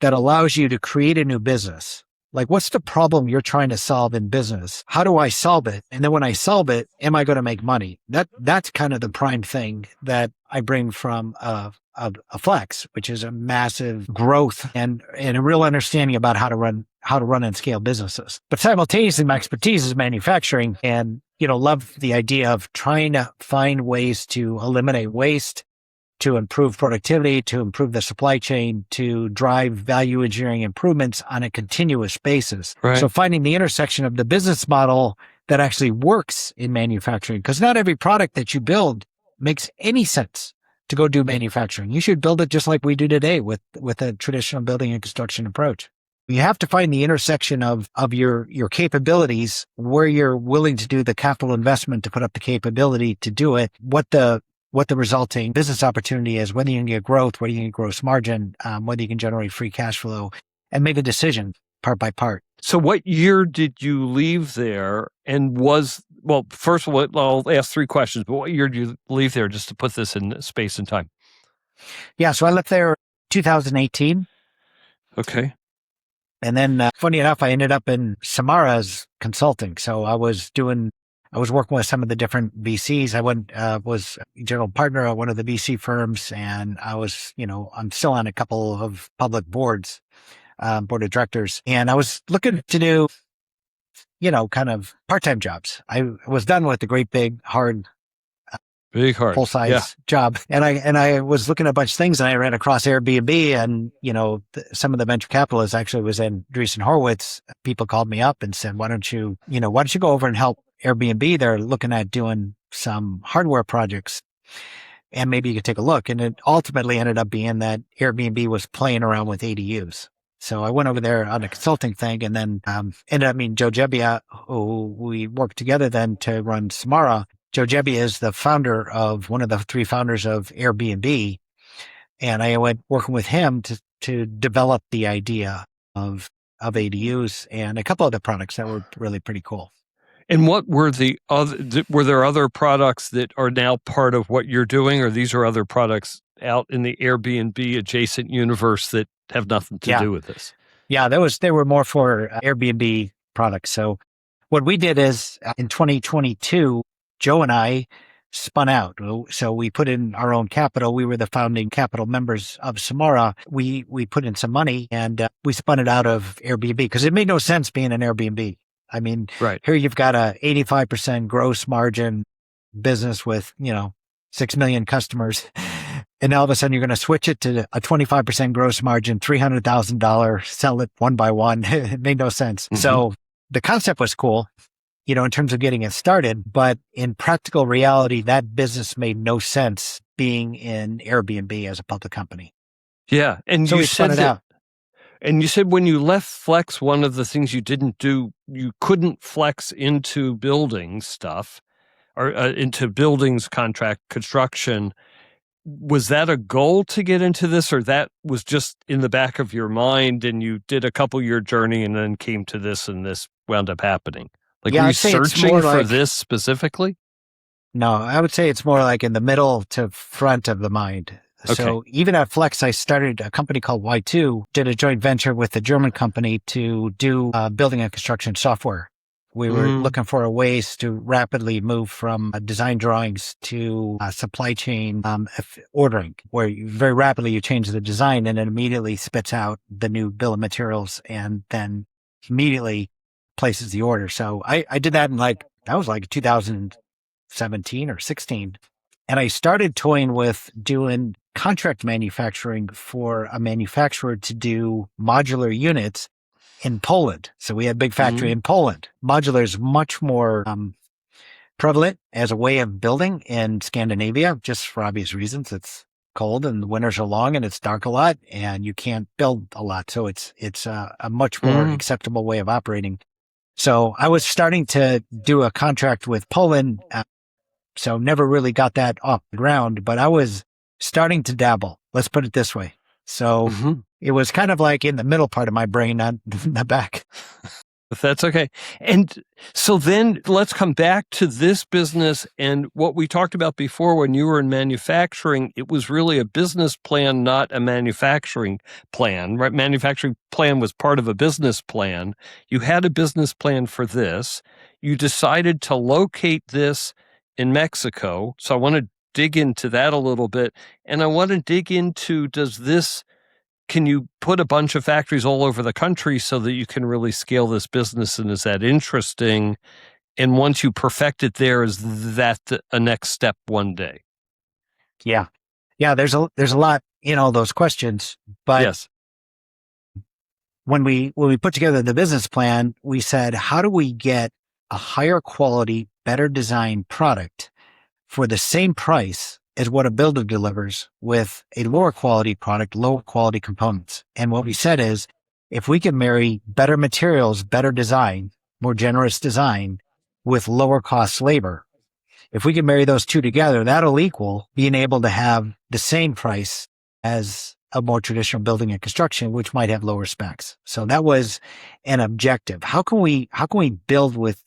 that allows you to create a new business? Like, what's the problem you're trying to solve in business? How do I solve it? And then when I solve it, am I going to make money? That's kind of the prime thing that I bring from a Flex, which is a massive growth and a real understanding about how to run and scale businesses. But simultaneously, my expertise is manufacturing, and love the idea of trying to find ways to eliminate waste, to improve productivity, to improve the supply chain, to drive value engineering improvements on a continuous basis. Right. So finding the intersection of the business model that actually works in manufacturing, because not every product that you build makes any sense to go do manufacturing. You should build it just like we do today with a traditional building and construction approach. You have to find the intersection of your capabilities, where you're willing to do the capital investment to put up the capability to do it, what the resulting business opportunity is, whether you can get growth, whether you can get gross margin, whether you can generate free cash flow, and make a decision part by part. So what year did you leave there? And first of all, I'll ask 3 questions, but what year did you leave there, just to put this in space and time? Yeah, so I left there 2018. Okay. And then, funny enough, I ended up in Samara's consulting. So I was working with some of the different VCs. I was general partner at one of the VC firms, and I'm still on a couple of public boards, board of directors. And I was looking to do, kind of part-time jobs. I was done with the great big hard full-size job. And I was looking at a bunch of things, and I ran across Airbnb, and, some of the venture capitalists actually was in Andreessen Horowitz. People called me up and said, why don't you go over and help Airbnb? They're looking at doing some hardware projects, and maybe you could take a look. And it ultimately ended up being that Airbnb was playing around with ADUs. So I went over there on a consulting thing, and then ended up meeting Joe Gebbia, who we worked together then to run Samara. Joe Gebbia is the founder of one of the 3 founders of Airbnb. And I went working with him to develop the idea of ADUs and a couple other products that were really pretty cool. And what were were there other products that are now part of what you're doing, or these are other products out in the Airbnb adjacent universe that have nothing to do with this? Yeah, they were more for Airbnb products. So what we did is in 2022, Joe and I spun out. So we put in our own capital. We were the founding capital members of Samara. We put in some money and we spun it out of Airbnb because it made no sense being an Airbnb. I mean, Right. here you've got a 85% gross margin business with, 6 million customers. And all of a sudden you're going to switch it to a 25% gross margin, $300,000, sell it one by one. It made no sense. Mm-hmm. So the concept was cool, in terms of getting it started, but in practical reality, that business made no sense being in Airbnb as a public company. Yeah. And So you we spun said it out. and you said when you left Flex, one of the things you didn't do, you couldn't flex into building stuff or into buildings contract construction. Was that a goal to get into this, or that was just in the back of your mind and you did a couple-year journey and then came to this and this wound up happening? Like, Yeah, were you I'd say it's searching more for like, this specifically? no, I would say it's more like in the middle to front of the mind. Okay. So even at Flex, I started a company called Y2, did a joint venture with a German company to do building and construction software. We were looking for ways to rapidly move from design drawings to supply chain ordering, where very rapidly you change the design and it immediately spits out the new bill of materials and then immediately places the order. So I did that that was like 2017 or 16. And I started toying with doing contract manufacturing for a manufacturer to do modular units in Poland. So we had a big factory in Poland. Modular is much more prevalent as a way of building in Scandinavia, just for obvious reasons. It's cold and the winters are long and it's dark a lot and you can't build a lot. So it's a much more acceptable way of operating. So I was starting to do a contract with Poland. So never really got that off the ground, but I was starting to dabble. Let's put it this way. So it was kind of like in the middle part of my brain, not the back. That's okay. And so then let's come back to this business and what we talked about before when you were in manufacturing. It was really a business plan, not a manufacturing plan, right? Manufacturing plan was part of a business plan. You had a business plan for this. You decided to locate this in Mexico. So I want to dig into that a little bit. And I want to dig into, can you put a bunch of factories all over the country so that you can really scale this business? And is that interesting? And once you perfect it there, is that a next step one day? Yeah. Yeah. There's a lot in all those questions, but yes. When we put together the business plan, we said, how do we get a higher quality, better designed product for the same price as what a builder delivers with a lower quality product, lower quality components? And what we said is, if we can marry better materials, better design, more generous design with lower cost labor, if we can marry those two together, that'll equal being able to have the same price as a more traditional building and construction, which might have lower specs. So that was an objective. How can we build with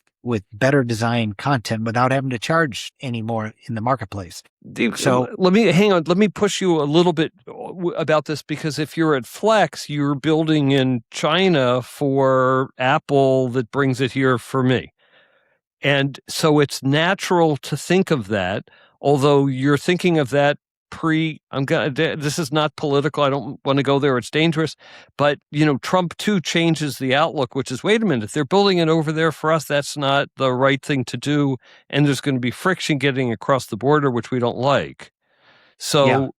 better design content without having to charge any more in the marketplace? So let me push you a little bit about this, because if you're at Flex, you're building in China for Apple that brings it here for me. And so it's natural to think of that, although you're thinking of that this is not political. I don't want to go there. It's dangerous. But, Trump too changes the outlook, which is, wait a minute, if they're building it over there for us, that's not the right thing to do. And there's going to be friction getting across the border, which we don't like. So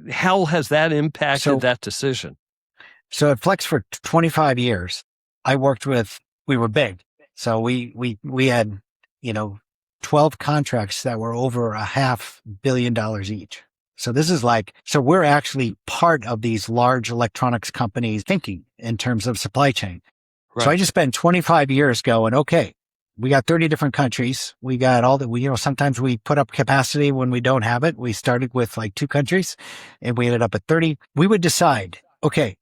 how has that impacted that decision? So at Flex for 25 years, we were big. So we had, 12 contracts that were over $500 million each. So this is so we're actually part of these large electronics companies thinking in terms of supply chain. Right. So I just spent 25 years going, okay, we got 30 different countries. We got all that sometimes we put up capacity when we don't have it. We started with 2 countries and we ended up at 30. We would decide, okay,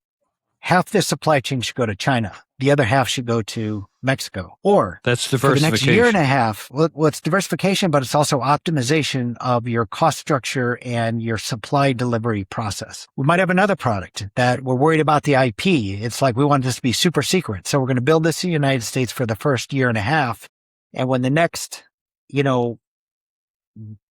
half the supply chain should go to China. The other half should go to Mexico. Or that's diversification. For the next year and a half, well, it's diversification, but it's also optimization of your cost structure and your supply delivery process. We might have another product that we're worried about the IP. It's we want this to be super secret. So we're going to build this in the United States for the first year and a half. And when the next,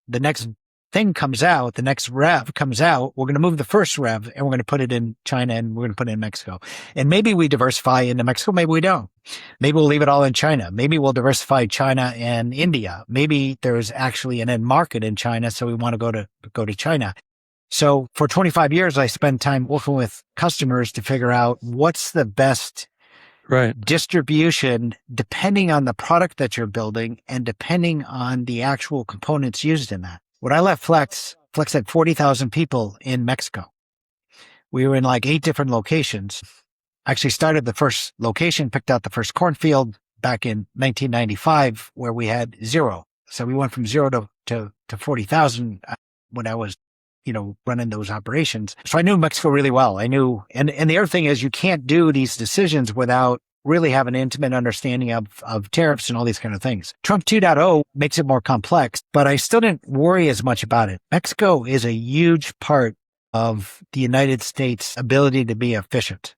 the next thing comes out, the next rev comes out, we're going to move the first rev and we're going to put it in China and we're going to put it in Mexico. And maybe we diversify into Mexico. Maybe we don't. Maybe we'll leave it all in China. Maybe we'll diversify China and India. Maybe there's actually an end market in China. So we want to go to China. So for 25 years, I spent time working with customers to figure out what's the best distribution depending on the product that you're building and depending on the actual components used in that. When I left Flex had 40,000 people in Mexico. We were in like 8 different locations. I actually started the first location, picked out the first cornfield back in 1995 where we had 0. So we went from 0 to 40,000 when I was running those operations. So I knew Mexico really well. I knew, and the other thing is you can't do these decisions without really having an intimate understanding of tariffs and all these kind of things. Trump 2.0 makes it more complex, but I still didn't worry as much about it. Mexico is a huge part of the United States' ability to be efficient.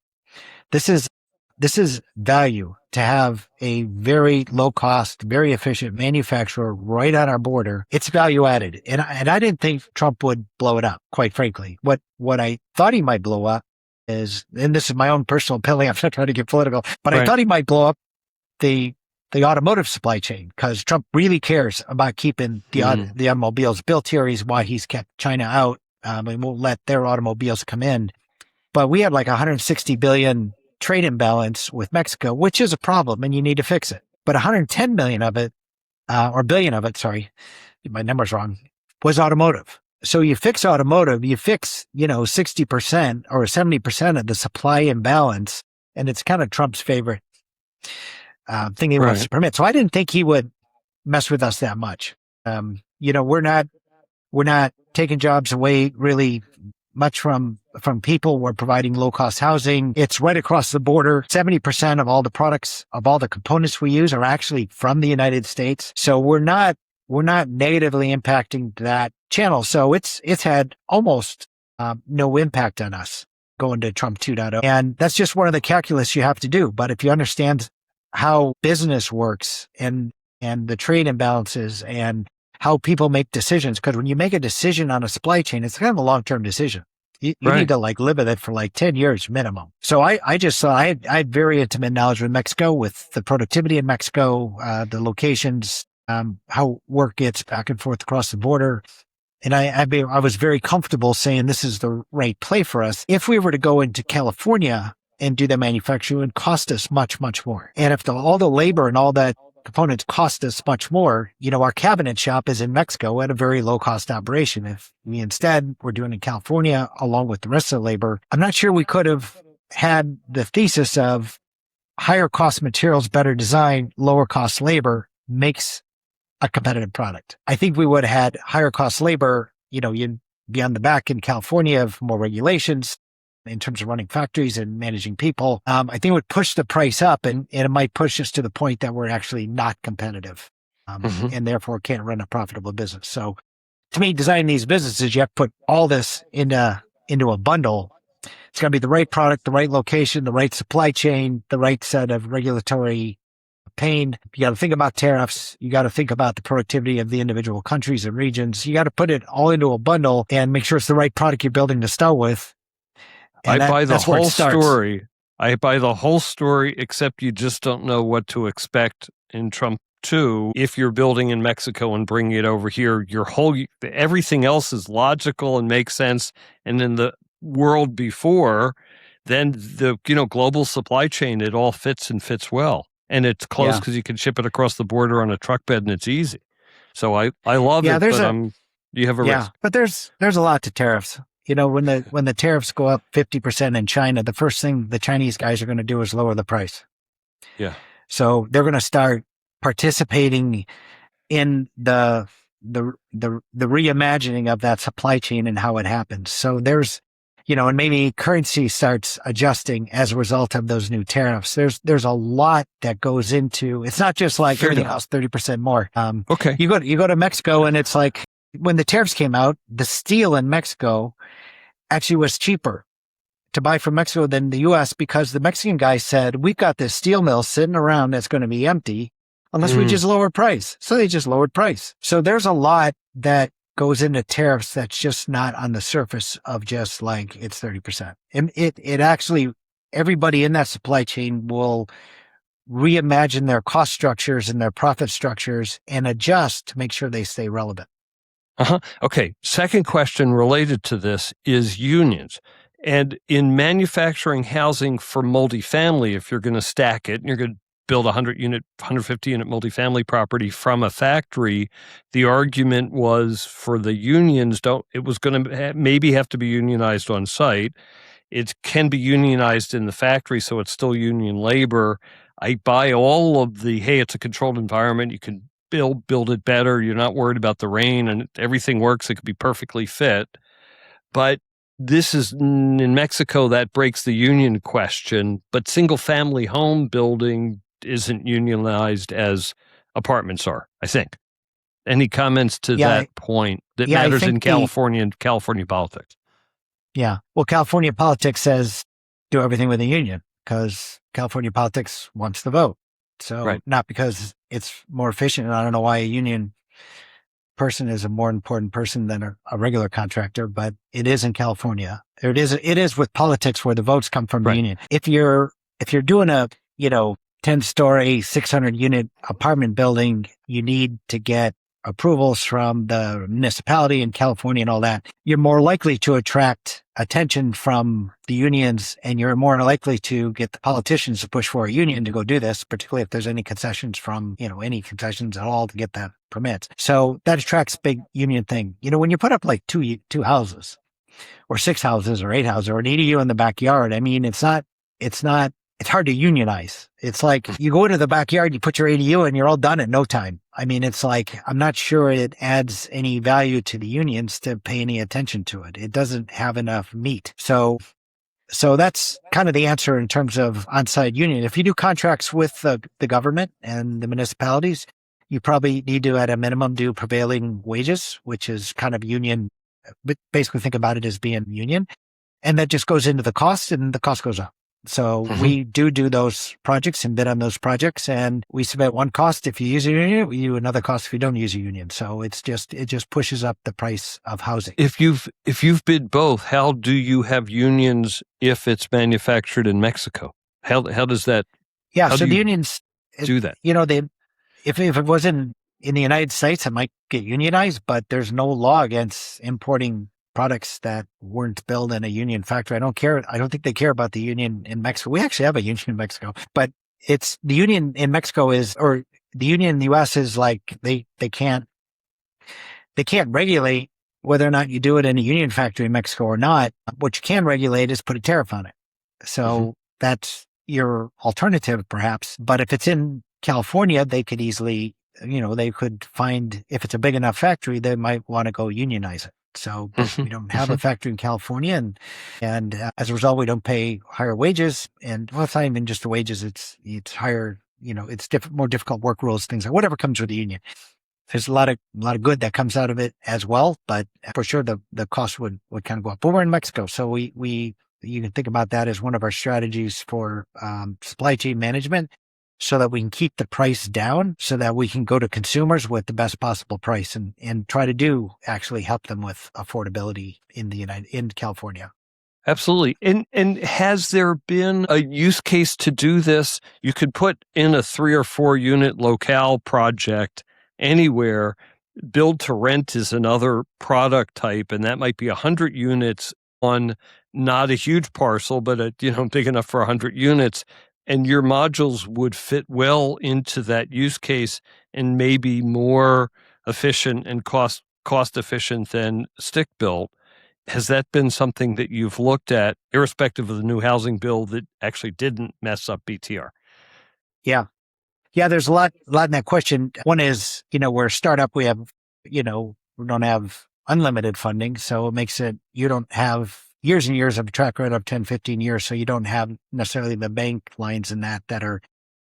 This is value to have a very low cost, very efficient manufacturer right on our border. It's value added. And I didn't think Trump would blow it up, quite frankly. What I thought he might blow up is, and this is my own personal opinion, I'm not trying to get political, but I thought he might blow up the automotive supply chain because Trump really cares about keeping the automobiles built here. Is why he's kept China out and won't let their automobiles come in. But we had like 160 billion trade imbalance with Mexico, which is a problem and you need to fix it. But 110 million of it, or billion of it, sorry, my number's wrong, was automotive. So you fix automotive, you fix, 60% or 70% of the supply imbalance. And it's kind of Trump's favorite thing he wants to permit. So I didn't think he would mess with us that much. We're not taking jobs away really much from people. We're providing low cost housing. It's right across the border. 70% of all the products, of all the components we use are actually from the United States. So we're not negatively impacting that channel. So it's had almost no impact on us going to Trump 2.0. And that's just one of the calculus you have to do. But if you understand how business works and the trade imbalances and how people make decisions, because when you make a decision on a supply chain, it's kind of a long-term decision. You need to live with it for 10 years minimum. So I just saw, I had very intimate knowledge with Mexico, with the productivity in Mexico, the locations, how work gets back and forth across the border. And I was very comfortable saying this is the right play for us. If we were to go into California and do the manufacturing, it would cost us much, much more. And if all the labor and all that components cost us much more, our cabinet shop is in Mexico at a very low cost operation. If we instead were doing it in California along with the rest of the labor, I'm not sure we could have had the thesis of higher cost materials, better design, lower cost labor makes a competitive product. I think we would have had higher cost labor, you'd be on the back in California of more regulations in terms of running factories and managing people. I think it would push the price up and it might push us to the point that we're actually not competitive and therefore can't run a profitable business. So to me, designing these businesses, you have to put all this into a bundle. It's got to be the right product, the right location, the right supply chain, the right set of regulatory pain. You got to think about tariffs. You got to think about the productivity of the individual countries and regions. You got to put it all into a bundle and make sure it's the right product you're building to start with. I buy the whole story. I buy the whole story, except you just don't know what to expect in Trump 2. If you're building in Mexico and bringing it over here, everything else is logical and makes sense. And in the world before, then the global supply chain, it all fits well. And it's close because you can ship it across the border on a truck bed and it's easy. So I love it, but you have a risk. But there's a lot to tariffs. When the tariffs go up 50% in China, the first thing the Chinese guys are going to do is lower the price. Yeah. So they're going to start participating in the reimagining of that supply chain and how it happens. So there's, and maybe currency starts adjusting as a result of those new tariffs. There's a lot that goes into, it's not just like everything costs 30% more. Okay. You go to Mexico and it's like, when the tariffs came out, the steel in Mexico actually was cheaper to buy from Mexico than the U.S. because the Mexican guy said, we've got this steel mill sitting around that's going to be empty. unless we just lower price. So they just lowered price. So there's a lot that goes into tariffs that's just not on the surface of just like it's 30%. And it actually, everybody in that supply chain will reimagine their cost structures and their profit structures and adjust to make sure they stay relevant. Okay. Second question related to this is unions. And in manufacturing housing for multifamily, if you're going to stack it and you're going to build 150 unit multifamily property from a factory, the argument was for the unions, it was going to maybe have to be unionized on site. It can be unionized in the factory, so it's still union labor. I buy all of hey, it's a controlled environment. You can build it better. You're not worried about the rain and everything works. It could be perfectly fit. But this is in Mexico, that breaks the union question. But single family home building isn't unionized as apartments are, I think. Any comments to that point that matters in California and California politics? Yeah. Well, California politics says do everything with a union because California politics wants the vote. So not because it's more efficient. And I don't know why a union person is a more important person than a regular contractor, but it is in California. It is with politics where the votes come from the union. If you're doing a, 10-story, 600 unit apartment building, you need to get approvals from the municipality in California and all that. You're more likely to attract attention from the unions, and you're more likely to get the politicians to push for a union to go do this, particularly if there's any concessions from, any concessions at all to get that permit. So that attracts big union thing. When you put up like two houses or 6 houses or 8 houses or an ADU in the backyard, I mean, it's hard to unionize. It's like you go into the backyard, you put your ADU and you're all done in no time. I mean, it's like, I'm not sure it adds any value to the unions to pay any attention to it. It doesn't have enough meat. So that's kind of the answer in terms of on-site union. If you do contracts with the government and the municipalities, you probably need to, at a minimum, do prevailing wages, which is kind of union, but basically think about it as being union. And that just goes into the cost and the cost goes up. So we do those projects and bid on those projects, and we submit one cost if you use a union, we do another cost if you don't use a union. So it just pushes up the price of housing. If you've bid both, how do you have unions if it's manufactured in Mexico? How does that? Yeah, so the unions do that. If it wasn't in the United States, it might get unionized, but there's no law against importing products that weren't built in a union factory. I don't think they care about the union in Mexico. We actually have a union in Mexico, but it's the union in Mexico or the union in the US is like, they can't regulate whether or not you do it in a union factory in Mexico or not. What you can regulate is put a tariff on it. So that's your alternative perhaps. But if it's in California, they could easily, they could find, if it's a big enough factory, they might want to go unionize it. So we don't have a factory in California, and as a result, we don't pay higher wages. And well, it's not even just the wages; it's higher. It's more difficult work rules, things like whatever comes with the union. There's a lot of good that comes out of it as well, but for sure the cost would kind of go up. But we're in Mexico, so you can think about that as one of our strategies for supply chain management, so that we can keep the price down, so that we can go to consumers with the best possible price and try to actually help them with affordability in California. Absolutely. And has there been a use case to do this? You could put in a 3 or 4 unit locale project anywhere. Build to rent is another product type, and that might be 100 units on not a huge parcel, but big enough for 100 units. And your modules would fit well into that use case and maybe more efficient and cost efficient than stick built. Has that been something that you've looked at, irrespective of the new housing bill that actually didn't mess up BTR? Yeah. Yeah, there's a lot in that question. One is, we're a startup, we have, we don't have unlimited funding. So it makes it, you don't have years and years of a track record of 10, 15 years. So you don't have necessarily the bank lines in that are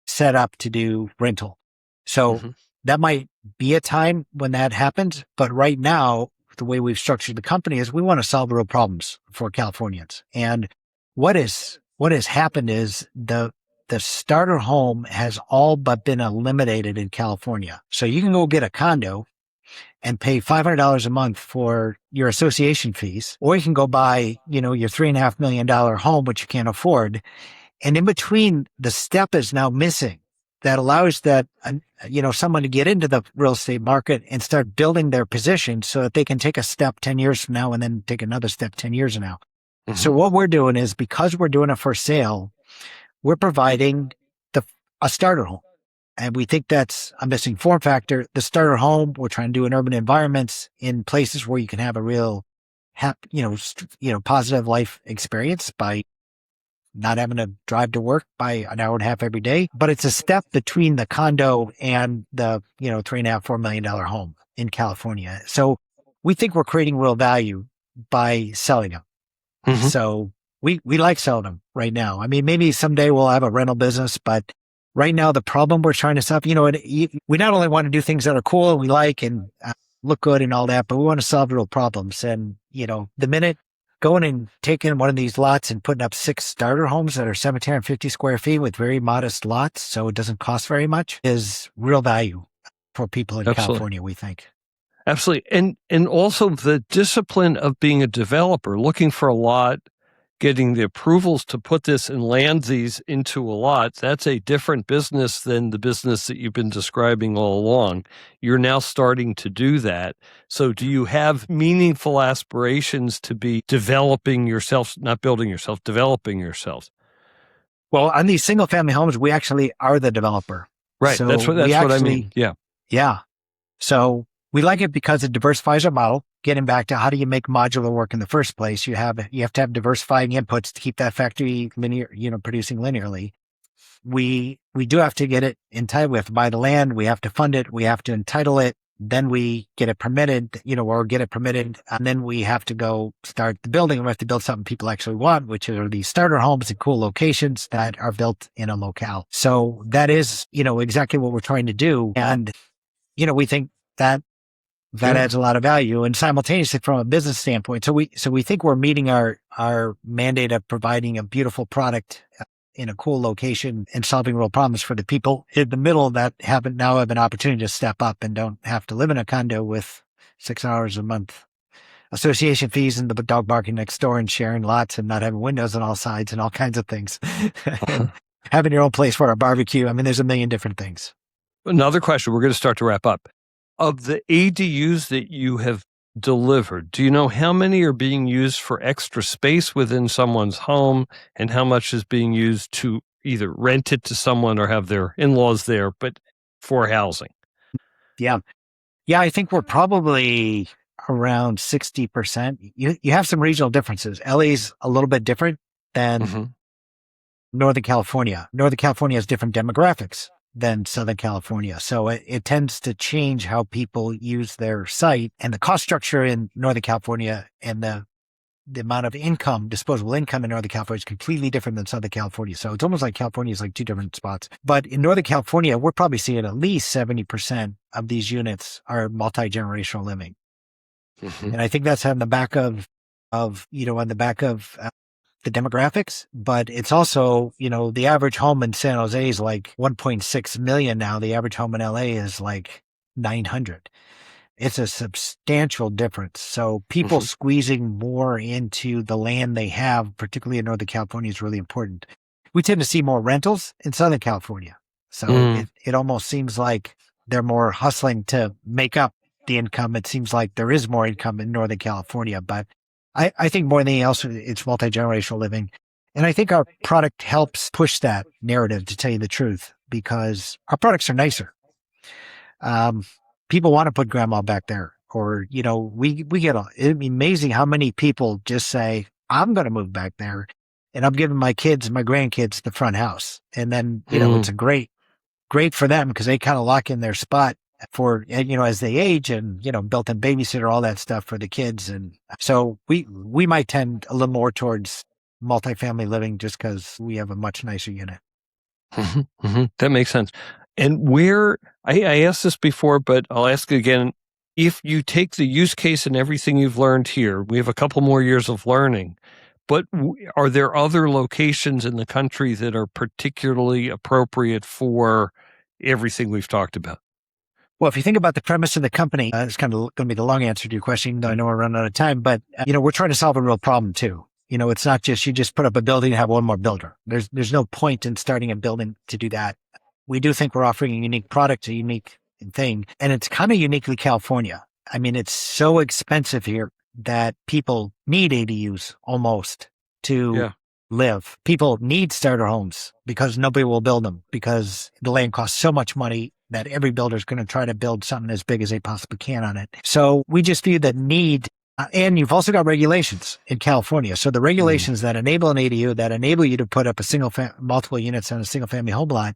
set up to do rental. So that might be a time when that happens. But right now, the way we've structured the company is we want to solve real problems for Californians. And what has happened is the the starter home has all but been eliminated in California. So you can go get a condo and pay $500 a month for your association fees, or you can go buy, your $3.5 million home, which you can't afford. And in between, the step is now missing that allows someone to get into the real estate market and start building their position so that they can take a step 10 years from now and then take another step 10 years from now. Mm-hmm. So what we're doing is, because we're doing it for sale, we're providing a starter home. And we think that's a missing form factor. The starter home, we're trying to do in urban environments, in places where you can have a real, positive life experience by not having to drive to work by an hour and a half every day. But it's a step between the condo and the, $3.5–4 million home in California. So we think we're creating real value by selling them. Mm-hmm. So we like selling them right now. I mean, maybe someday we'll have a rental business, but right now the problem we're trying to solve, we not only want to do things that are cool and we like and look good and all that, but we want to solve real problems. And, the minute going and taking one of these lots and putting up 6 starter homes that are 750 square feet with very modest lots, so it doesn't cost very much, is real value for people in California, we think. Absolutely. And also the discipline of being a developer, looking for a lot, getting the approvals to put this and land these into a lot, that's a different business than the business that you've been describing all along. You're now starting to do that. So do you have meaningful aspirations to be developing yourself, not building yourself, developing yourself? Well, on these single family homes, we actually are the developer. Right. So that's what I mean. Yeah. Yeah. So we like it because it diversifies our model. Getting back to how do you make modular work in the first place? You have to have diversifying inputs to keep that factory linear, producing linearly. We do have to get it entitled. We have to buy the land. We have to fund it. We have to entitle it. Then we get it permitted, and then we have to go start the building. We have to build something people actually want, which are these starter homes in cool locations that are built in a locale. So that is, exactly what we're trying to do. And, we think that adds a lot of value, and simultaneously from a business standpoint. So we think we're meeting our mandate of providing a beautiful product in a cool location and solving real problems for the people in the middle that have an opportunity to step up and don't have to live in a condo with $6 a month association fees and the dog barking next door and sharing lots and not having windows on all sides and all kinds of things. And having your own place for a barbecue. I mean, there's a million different things. Another question, we're going to start to wrap up. Of the ADUs that you have delivered, do you know how many are being used for extra space within someone's home and how much is being used to either rent it to someone or have their in-laws there, but for housing? Yeah. Yeah, I think we're probably around 60%. You have some regional differences. LA's a little bit different than Northern California. Northern California has different demographics than Southern California. So it tends to change how people use their site, and the cost structure in Northern California and the amount of income, disposable income in Northern California is completely different than Southern California. So it's almost like California is like 2 different spots. But in Northern California, we're probably seeing at least 70% of these units are multi-generational living. And I think that's on the back of the demographics, but it's also, the average home in San Jose is like 1.6 million now. The average home in LA is like 900. It's a substantial difference. So people squeezing more into the land they have, particularly in Northern California, is really important. We tend to see more rentals in Southern California. So it almost seems like they're more hustling to make up the income. It seems like there is more income in Northern California, but I think more than anything else, it's multi-generational living. And I think our product helps push that narrative, to tell you the truth, because our products are nicer. People want to put grandma back there, or, we get it'd be amazing how many people just say, I'm going to move back there and I'm giving my kids and my grandkids the front house. And then, it's a great for them because they kind of lock in their spot for, as they age, and, built-in babysitter, all that stuff for the kids. And so we might tend a little more towards multifamily living just because we have a much nicer unit. That makes sense. And where, I asked this before, but I'll ask it again. If you take the use case and everything you've learned here, we have a couple more years of learning, But are there other locations in the country that are particularly appropriate for everything we've talked about? Well, if you think about the premise of the company, it's kind of going to be the long answer to your question, though I know we're running out of time, but, we're trying to solve a real problem too. It's not just you just put up a building and have one more builder. There's no point in starting a building to do that. We do think we're offering a unique product, a unique thing, and it's kind of uniquely California. I mean, it's so expensive here that people need ADUs almost to live. People need starter homes because nobody will build them because the land costs so much money that every builder is going to try to build something as big as they possibly can on it. So we just view the need. And you've also got regulations in California. So the regulations that enable an ADU, that enable you to put up multiple units on a single family home lot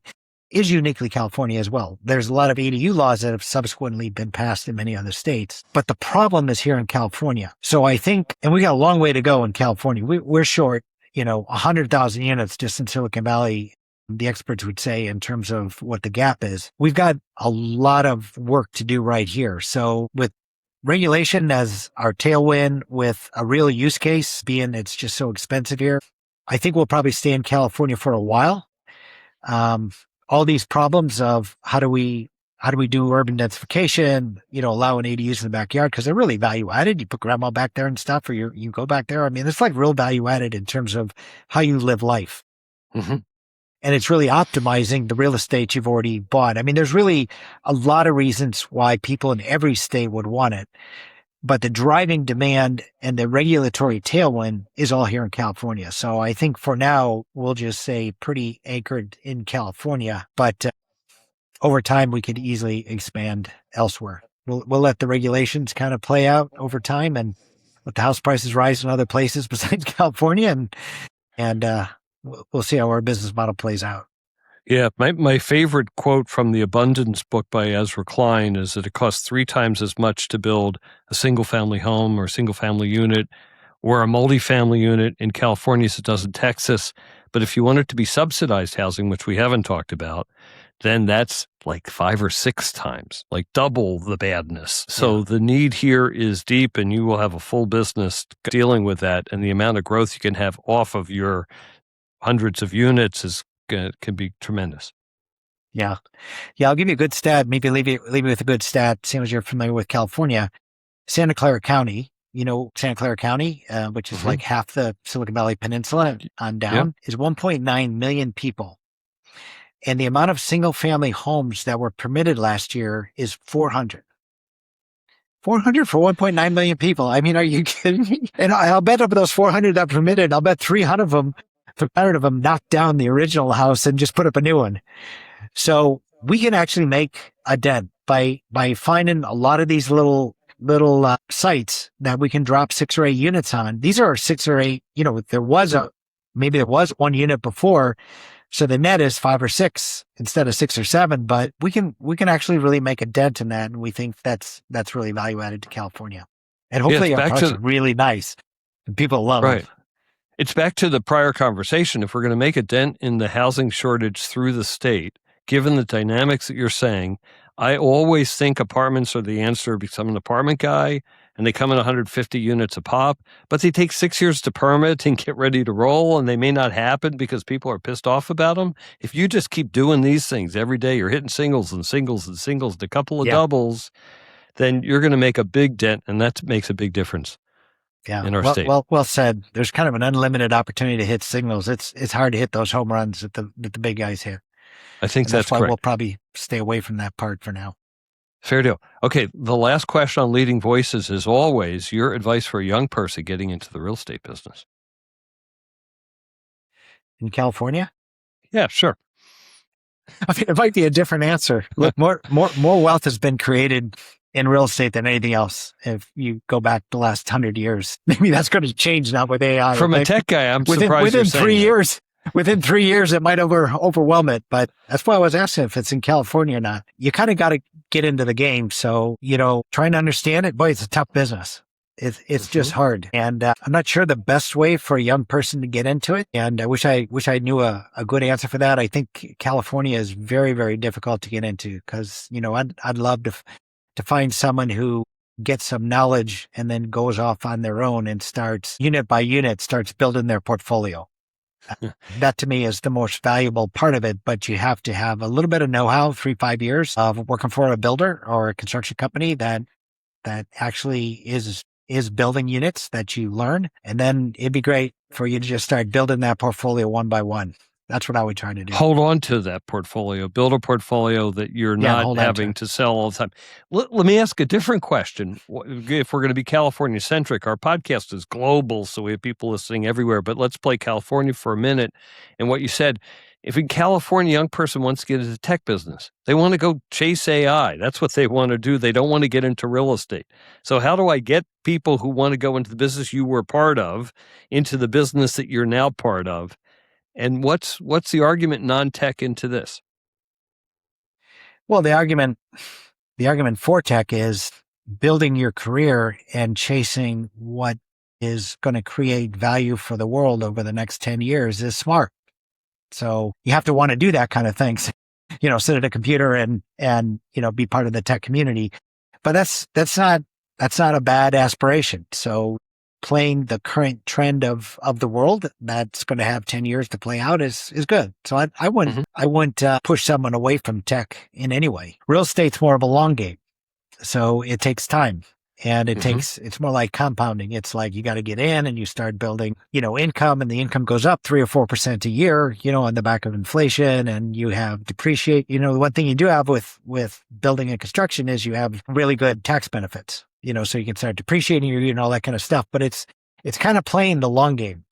is uniquely California as well. There's a lot of ADU laws that have subsequently been passed in many other states, but the problem is here in California. So I think, and we got a long way to go in California. We're short, 100,000 units just in Silicon Valley, the experts would say, in terms of what the gap is. We've got a lot of work to do right here. So with regulation as our tailwind, with a real use case being it's just so expensive here, I think we'll probably stay in California for a while. All these problems of how do we do urban densification, allowing ADUs in the backyard, because they're really value added. You put grandma back there and stuff, or you go back there. I mean, it's like real value added in terms of how you live life. Mm-hmm. And it's really optimizing the real estate you've already bought. I mean, there's really a lot of reasons why people in every state would want it. But the driving demand and the regulatory tailwind is all here in California. So I think for now, we'll just say pretty anchored in California. But over time, we could easily expand elsewhere. We'll let the regulations kind of play out over time and let the house prices rise in other places besides California. And we'll see how our business model plays out. Yeah, my favorite quote from the Abundance book by Ezra Klein is that it costs 3 times as much to build a single-family home or a single-family unit or a multifamily unit in California as it does in Texas. But if you want it to be subsidized housing, which we haven't talked about, then that's like 5 or 6 times, like double the badness. So the need here is deep, and you will have a full business dealing with that. And the amount of growth you can have off of your hundreds of units can be tremendous. Yeah. I'll give you a good stat. Maybe leave you with a good stat. Same as you're familiar with California, Santa Clara County. Santa Clara County, which is like half the Silicon Valley Peninsula on down, is 1.9 million people. And the amount of single family homes that were permitted last year is 400. 400 for 1.9 million people. I mean, are you kidding me? And I'll bet of those 400 that permitted, I'll bet 300 of them knocked down the original house and just put up a new one. So we can actually make a dent by finding a lot of these little sites that we can drop 6 or 8 units on. These are 6 or 8, there was 1 unit before. So the net is 5 or 6 instead of 6 or 7, but we can actually really make a dent in that. And we think that's really value added to California. And hopefully our products are really nice and people love it. It's back to the prior conversation. If we're going to make a dent in the housing shortage through the state, given the dynamics that you're saying, I always think apartments are the answer because I'm an apartment guy and they come in 150 units a pop, but they take 6 years to permit and get ready to roll, and they may not happen because people are pissed off about them. If you just keep doing these things every day, you're hitting singles and singles and singles and a couple of doubles, then you're going to make a big dent, and that makes a big difference. In our state. Well said. There's kind of an unlimited opportunity to hit signals. It's hard to hit those home runs that the big guys hit. I think that's why correct. We'll probably stay away from that part for now. Fair deal. Okay, the last question on Leading Voices is always your advice for a young person getting into the real estate business. In California? Yeah, sure. I mean, it might be a different answer. Look, more wealth has been created in real estate than anything else. If you go back the last 100 years, maybe that's going to change now with AI. From a tech guy, I'm surprised within 3 years. Within 3 years, it might overwhelm it. But that's why I was asking if it's in California or not. You kind of got to get into the game. So, trying to understand it, boy, it's a tough business. It's just hard. And I'm not sure the best way for a young person to get into it. And I wish I knew a good answer for that. I think California is very, very difficult to get into because, I'd love to find someone who gets some knowledge and then goes off on their own and starts unit by unit, starts building their portfolio. That to me is the most valuable part of it, but you have to have a little bit of know-how, 3-5 years of working for a builder or a construction company that actually is building units that you learn. And then it'd be great for you to just start building that portfolio one by one. That's what I would try to do. Hold on to that portfolio, build a portfolio that you're not having to sell all the time. Let me ask a different question. If we're going to be California centric, our podcast is global, so we have people listening everywhere, but let's play California for a minute. And what you said, if a California young person wants to get into the tech business, they want to go chase AI. That's what they want to do. They don't want to get into real estate. So how do I get people who want to go into the business you were part of into the business that you're now part of? And what's the argument non-tech into this? Well, the argument for tech is building your career and chasing what is going to create value for the world over the next 10 years is smart. So you have to want to do that kind of things, sit at a computer and, be part of the tech community. But that's not a bad aspiration. So playing the current trend of the world that's going to have 10 years to play out is good. So I wouldn't push someone away from tech in any way. Real estate's more of a long game. So it takes time and it's more like compounding. It's like you got to get in and you start building, income, and the income goes up 3 or 4% a year, on the back of inflation, and you have depreciate. The one thing you do have with building and construction is you have really good tax benefits. So you can start depreciating your, all that kind of stuff, but it's kind of playing the long game.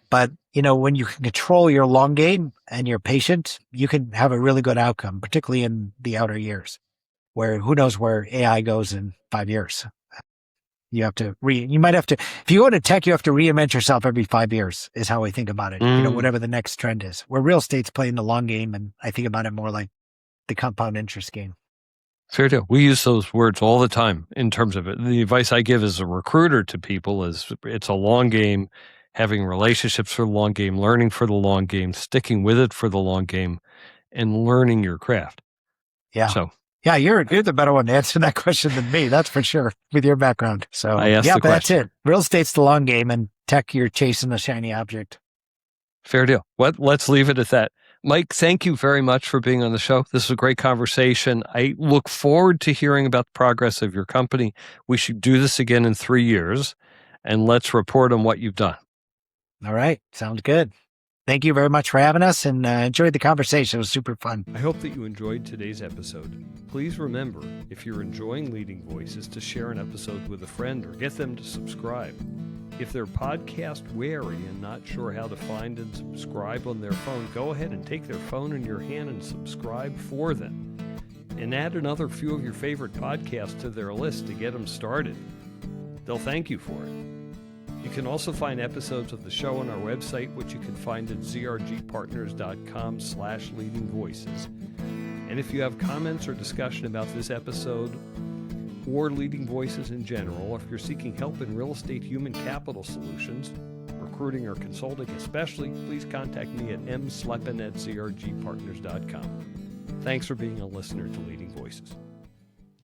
But, when you can control your long game and you're patient, you can have a really good outcome, particularly in the outer years, where who knows where AI goes in 5 years. You might have to, if you go to tech, you have to reinvent yourself every 5 years is how I think about it. Whatever the next trend is, where real estate's playing the long game. And I think about it more like the compound interest game. Fair deal. We use those words all the time in terms of it. The advice I give as a recruiter to people is it's a long game, having relationships for the long game, learning for the long game, sticking with it for the long game, and learning your craft. Yeah. So yeah, you're the better one to answer that question than me. That's for sure with your background. So but that's it. Real estate's the long game, and tech, you're chasing the shiny object. Fair deal. Let's leave it at that. Mike, thank you very much for being on the show. This was a great conversation. I look forward to hearing about the progress of your company. We should do this again in 3 years, and let's report on what you've done. All right. Sounds good. Thank you very much for having us, and enjoyed the conversation. It was super fun. I hope that you enjoyed today's episode. Please remember, if you're enjoying Leading Voices, to share an episode with a friend or get them to subscribe. If they're podcast wary and not sure how to find and subscribe on their phone, go ahead and take their phone in your hand and subscribe for them. And add another few of your favorite podcasts to their list to get them started. They'll thank you for it. You can also find episodes of the show on our website, which you can find at zrgpartners.com/leadingvoices. And if you have comments or discussion about this episode or Leading Voices in general, or if you're seeking help in real estate human capital solutions, recruiting or consulting especially, please contact me at mslepin@zrgpartners.com. Thanks for being a listener to Leading Voices.